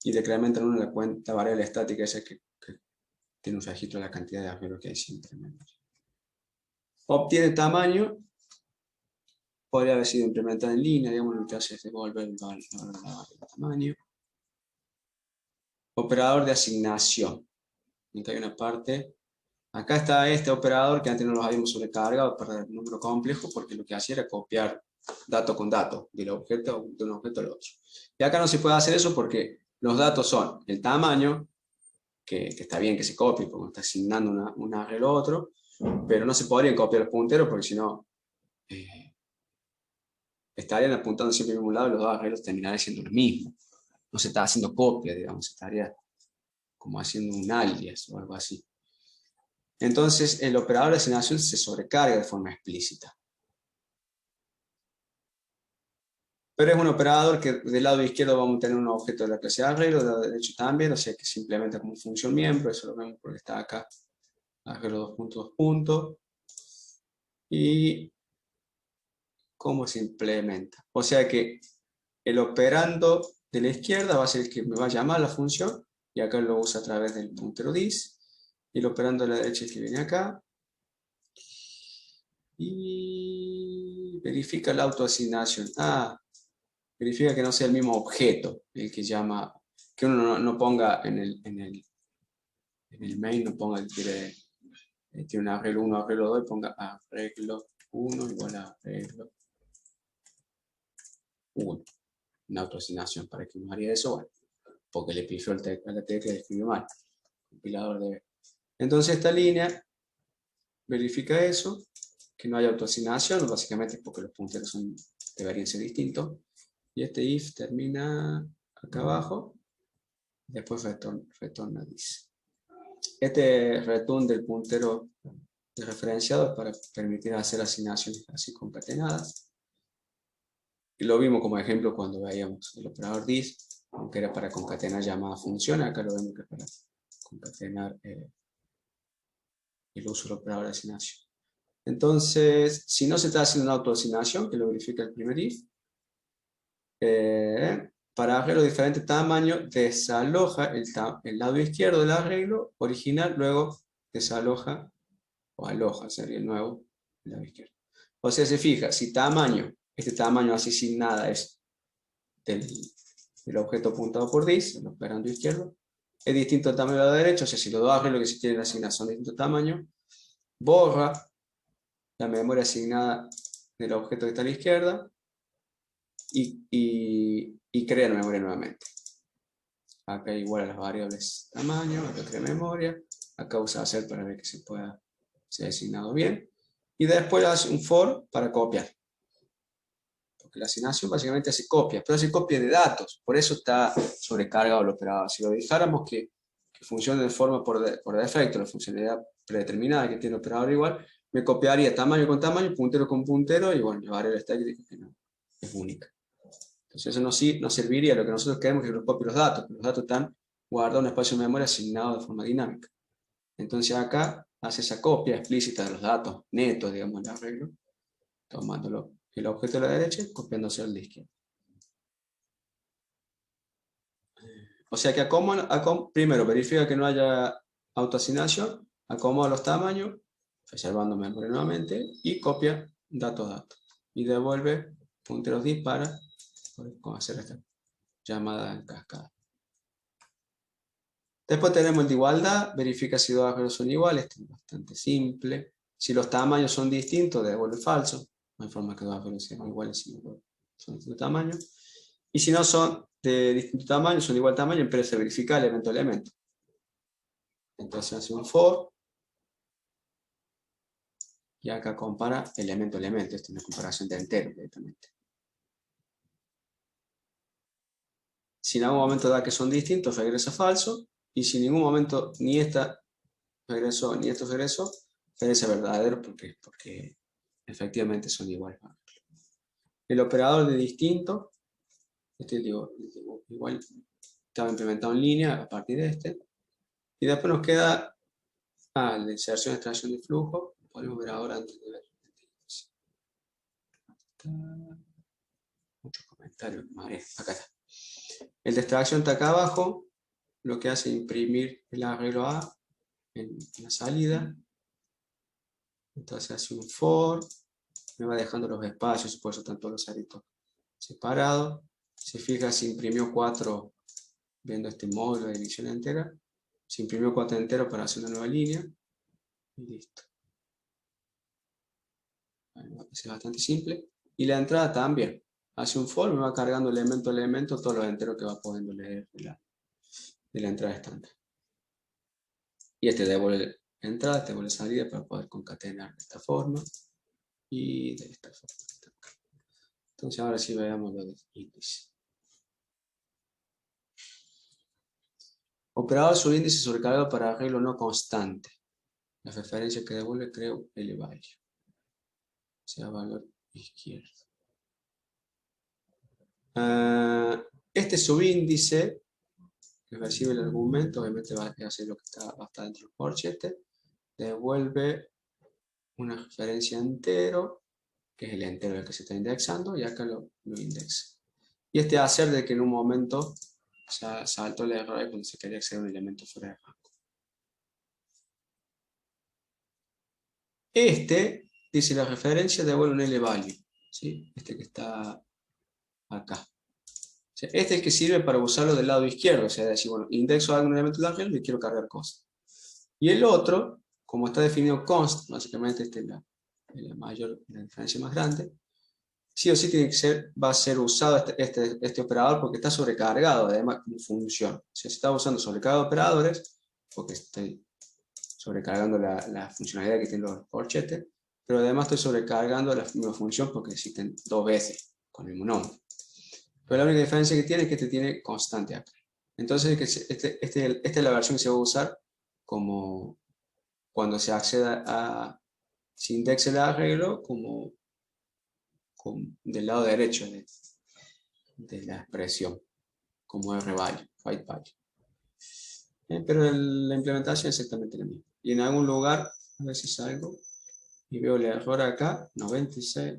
y decrementa en uno la variable estática esa que tiene un registro de la cantidad de arreglos que hay siempre en memoria. Obtiene tamaño. Podría haber sido implementada en línea, digamos, lo que hace es devolver el tamaño. Operador de asignación. Acá hay una parte. Acá está este operador que antes no los habíamos sobrecargado para el número complejo, porque lo que hacía era copiar dato con dato, de un objeto al otro. Y acá no se puede hacer eso porque los datos son el tamaño, que está bien que se copie, porque está asignando un arreglo a otro, pero no se podrían copiar los punteros porque si no estarían apuntando siempre al mismo lado y los dos arreglos terminarían siendo los mismos. No se está haciendo copia, digamos, se estaría como haciendo un alias o algo así. Entonces, el operador de asignación se sobrecarga de forma explícita. Pero es un operador que del lado izquierdo vamos a tener un objeto de la clase arreglo, del lado derecho también, o sea que se implementa como función miembro, eso lo vemos porque está acá, arreglo 2 puntos. Y cómo se implementa. O sea que el operando de la izquierda va a ser el que me va a llamar la función, y acá lo usa a través del puntero dis, y el operando de la derecha es el que viene acá, y verifica la autoasignación. Verifica que no sea el mismo objeto el que llama, que uno no ponga en el main, no ponga que tiene un arreglo 1, arreglo 2, y ponga arreglo 1 igual a arreglo 1. Una autoasignación. ¿Para que uno haría eso? Bueno, porque le pifió la tecla y escribió mal. El compilador debe. Entonces esta línea verifica eso, que no hay autoasignación, básicamente es porque los punteros deberían ser distintos. Y este if termina acá abajo, después retorna dis. Este return del puntero de referenciado es para permitir hacer asignaciones así concatenadas. Y lo vimos como ejemplo cuando veíamos el operador dis, aunque era para concatenar llamadas funciones, acá lo vemos que es para concatenar el uso del operador de asignación. Entonces, si no se está haciendo una autoasignación, que lo verifica el primer if, para arreglo de diferente tamaño, desaloja el lado izquierdo del arreglo original, luego desaloja, o aloja, sería el nuevo, el lado izquierdo. O sea, se fija, si este tamaño así sin nada es del objeto apuntado por dis, el operando izquierdo, es distinto al tamaño del lado derecho, o sea, si los dos arreglos que se quieren asignar son de distinto tamaño, borra la memoria asignada del objeto que está a la izquierda y crea memoria nuevamente. Acá igual a las variables tamaño, acá crea memoria, acá usa hacer para ver que se haya asignado bien. y después hace un for para copiar. Porque la asignación básicamente hace copias, pero hace copias de datos, por eso está sobrecargado el operador. Si lo dejáramos que funcione de forma por defecto, la funcionalidad predeterminada que tiene el operador igual, me copiaría tamaño con tamaño, puntero con puntero, y bueno, llevaré la estática que no es única. Entonces eso no serviría. Lo que nosotros queremos es que nos copie los datos, porque los datos están guardados en un espacio de memoria asignado de forma dinámica. Entonces acá hace esa copia explícita de los datos netos, digamos, el arreglo, tomándolo el objeto de la derecha y copiándose al de la izquierda. O sea que primero verifica que no haya autoasignación, acomoda los tamaños, preservando memoria nuevamente, y copia datos. Y devuelve punteros div para hacer esta llamada en cascada. Después tenemos el de igualdad, verifica si dos arreglos son iguales, esto es bastante simple. Si los tamaños son distintos, devuelve falso. No hay forma que dos arreglos sean iguales si son de distinto tamaño. Y si no son de distinto tamaño, son de igual tamaño, empieza a verificar elemento a elemento. Entonces hace un for. Y acá compara elemento a elemento. Esto es una comparación de enteros directamente. Si en algún momento da que son distintos, regresa falso. Y si en ningún momento ni esta regresó ni esto regresó, regresa verdadero porque efectivamente son iguales. El operador de distinto, igual estaba implementado en línea a partir de este. Y después nos queda la inserción y extracción de flujo. Podemos ver ahora antes de ver. Muchos comentarios. Acá está. El de extracción está acá abajo. Lo que hace es imprimir el arreglo A en la salida. Entonces hace un for. Me va dejando los espacios, por eso están todos los aritos separados. Se fija, se imprimió 4, viendo este módulo de edición entera. Se imprimió 4 enteros para hacer una nueva línea. Y listo. Bueno, es bastante simple. Y la entrada también. Hace un for, me va cargando elemento a elemento todos los enteros que va pudiendo leer de la entrada estándar. Y este devuelve entrada, este devuelve salida para poder concatenar de esta forma. Y de esta forma. Entonces ahora sí veamos lo de índice. Operador subíndice sobrecargado para arreglo no constante. La referencia que devuelve, creo, el value. O sea, valor izquierdo. Este subíndice que recibe el argumento, obviamente va a hacer lo que está dentro del corchete. Devuelve una referencia entero, que es el entero del que se está indexando, y acá lo indexa. Y este va a hacer de que en un momento saltó el error cuando se quería acceder a un elemento fuera de rango. Este dice la referencia devuelve un L-value, ¿sí? Este que está acá. O sea, este es el que sirve para usarlo del lado izquierdo, o sea, decir, bueno, indexo algún elemento de la red y quiero cargar cosas. Y el otro, como está definido const, básicamente esta es la diferencia más grande, sí o sí va a ser usado este operador porque está sobrecargado, además, como función. O sea, se está usando sobrecarga de operadores, porque estoy sobrecargando la funcionalidad que tienen los corchetes, pero además estoy sobrecargando la misma función porque existen 2 veces con el mismo nombre. Pero la única diferencia que tiene es que este tiene constante acá. Entonces, esta es la versión que se va a usar como cuando se acceda a, se indexe el arreglo como del lado derecho de la expresión, como R-value, white value. Pero la implementación es exactamente la misma. Y en algún lugar, a ver si salgo, y veo el error acá, 96,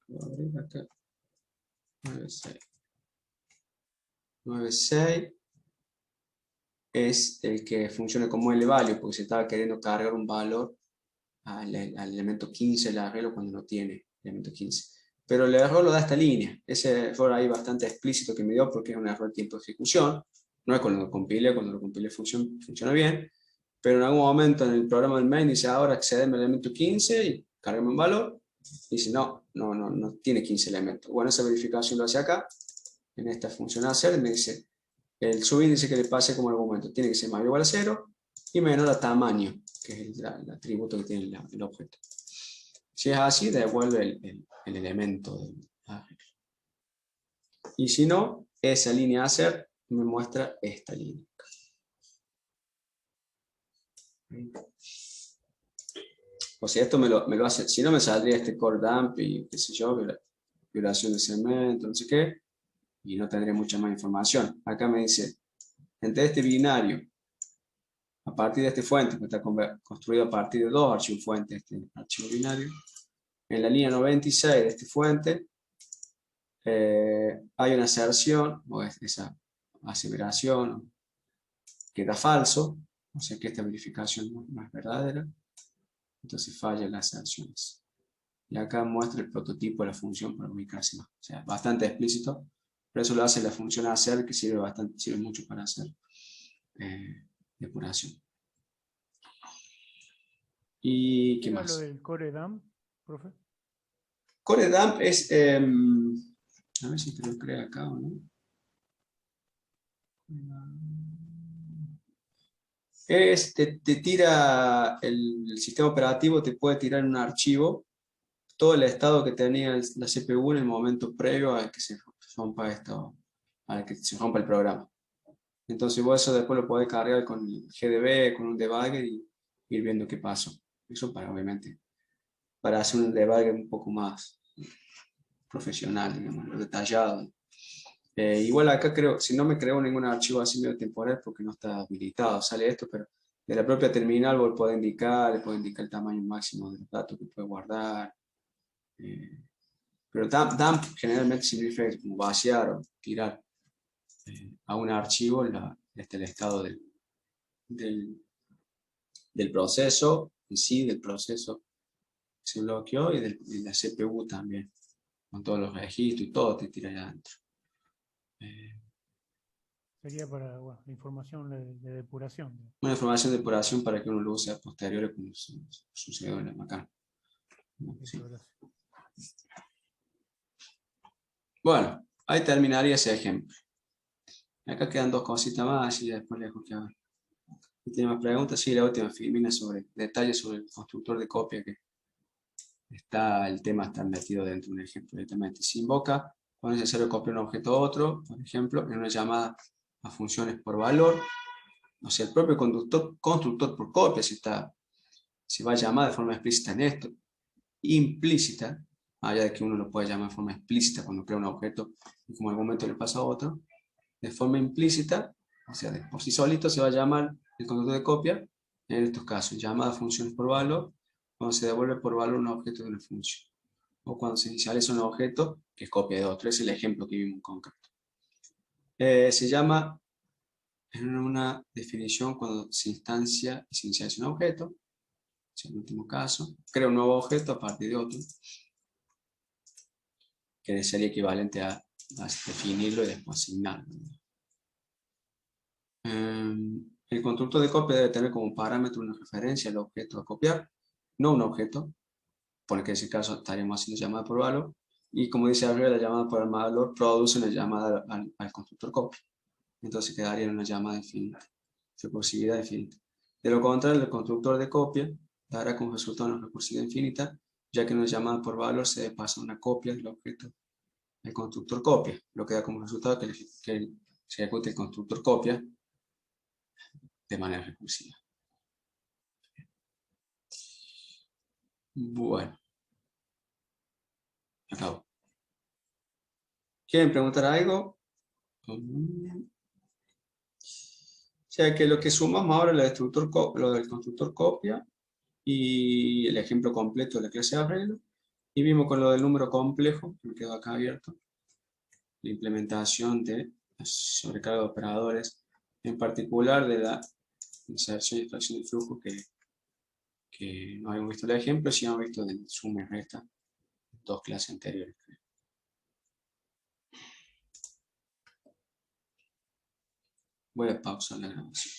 voy a abrir acá, 96. 96 es el que funciona como L-value, porque se estaba queriendo cargar un valor al elemento 15 del arreglo cuando no tiene elemento 15. Pero el error lo da esta línea. Ese error ahí bastante explícito que me dio porque es un error de tiempo de ejecución. No es cuando lo compile funciona bien. Pero en algún momento en el programa del main dice ahora accedeme al elemento 15 y cargame un valor. Y dice no tiene 15 elementos. Bueno, esa verificación lo hace acá. En esta función hacer me dice el subíndice que le pase como argumento tiene que ser mayor o igual a 0 y menor a tamaño, que es el atributo que tiene el objeto. Si es así, devuelve el elemento del arreglo. Y si no, esa línea hacer me muestra esta línea. O sea, esto me lo hace, si no me saldría este core dump y qué sé yo, violación de segmento, no sé qué, y no tendría mucha más información. Acá me dice, entre este binario, a partir de este fuente, que está construido a partir de dos archivos fuentes, este archivo binario, en la línea 96 de este fuente, hay una aserción, o esa aseveración, que da falso, o sea que esta verificación no es verdadera, entonces fallan las aserciones. Y acá muestra el prototipo de la función para ubicarse más. O sea, bastante explícito, pero eso lo hace la función hacer, que sirve mucho para hacer depuración. ¿Y qué ¿Qué era más? lo del core dump, profe? Core dump es, a ver si te lo crea acá o no. Te tira, el sistema operativo te puede tirar en un archivo todo el estado que tenía la CPU en el momento previo a que se rompa el programa. Entonces vos eso después lo podés cargar con el GDB, con un debugger y ir viendo qué pasó. Eso obviamente, para hacer un debugger un poco más profesional, digamos, detallado. Igual acá creo, si no me creo ningún archivo así medio temporal porque no está habilitado, sale esto, pero de la propia terminal vos le puede indicar el tamaño máximo de los datos que puede guardar. Pero dump generalmente significa como vaciar o tirar a un archivo el estado del proceso en sí, del proceso que se bloqueó y de la CPU también, con todos los registros y todo te tira allá adentro. Sería para la información de depuración. Una información de depuración para que uno lo use a posteriori como sucedió en la Macan. Sí. Bueno, ahí terminaría ese ejemplo. Acá quedan dos cositas más y después les dejo que hagan. Si tienen más preguntas, sí, la última filmina sobre detalles sobre el constructor de copia, que el tema está metido dentro de un ejemplo directamente. Se invoca cuando es necesario copiar un objeto a otro, por ejemplo, en una llamada a funciones por valor. O sea, el propio constructor por copia se va a llamar de forma explícita en esto. Implícita, allá de que uno lo puede llamar de forma explícita cuando crea un objeto y como en algún momento le pasa a otro, de forma implícita, o sea, por sí solito se va a llamar el constructor de copia, en estos casos, llamada a funciones por valor, cuando se devuelve por valor un objeto de una función, o cuando se inicializa un objeto que es copia de otro, es el ejemplo que vimos en concreto. Se llama en una definición cuando se instancia y se inicializa un objeto, es el último caso, crea un nuevo objeto a partir de otro, que sería equivalente a definirlo y después asignarlo. El constructor de copia debe tener como parámetro una referencia al objeto a copiar, no un objeto, porque en ese caso estaríamos haciendo llamada por valor, y como dice arriba, la llamada por valor produce una llamada al constructor copia. Entonces quedaría en una llamada infinita, recursividad infinita. De lo contrario, el constructor de copia dará como resultado una recursividad infinita, ya que en una llamada por valor se pasa una copia del objeto al constructor copia, lo que da como resultado que se ejecute el constructor copia de manera recursiva. Bueno, acabo. ¿Quieren preguntar algo? O sea que lo que sumamos ahora es lo del constructor copia y el ejemplo completo de la clase de arreglo. Y vimos con lo del número complejo, que me quedó acá abierto, la implementación de la sobrecarga de operadores, en particular de la inserción y extracción de flujo que no habíamos visto el ejemplo, sino hemos visto del suma y resta en dos clases anteriores. Voy a pausar la grabación.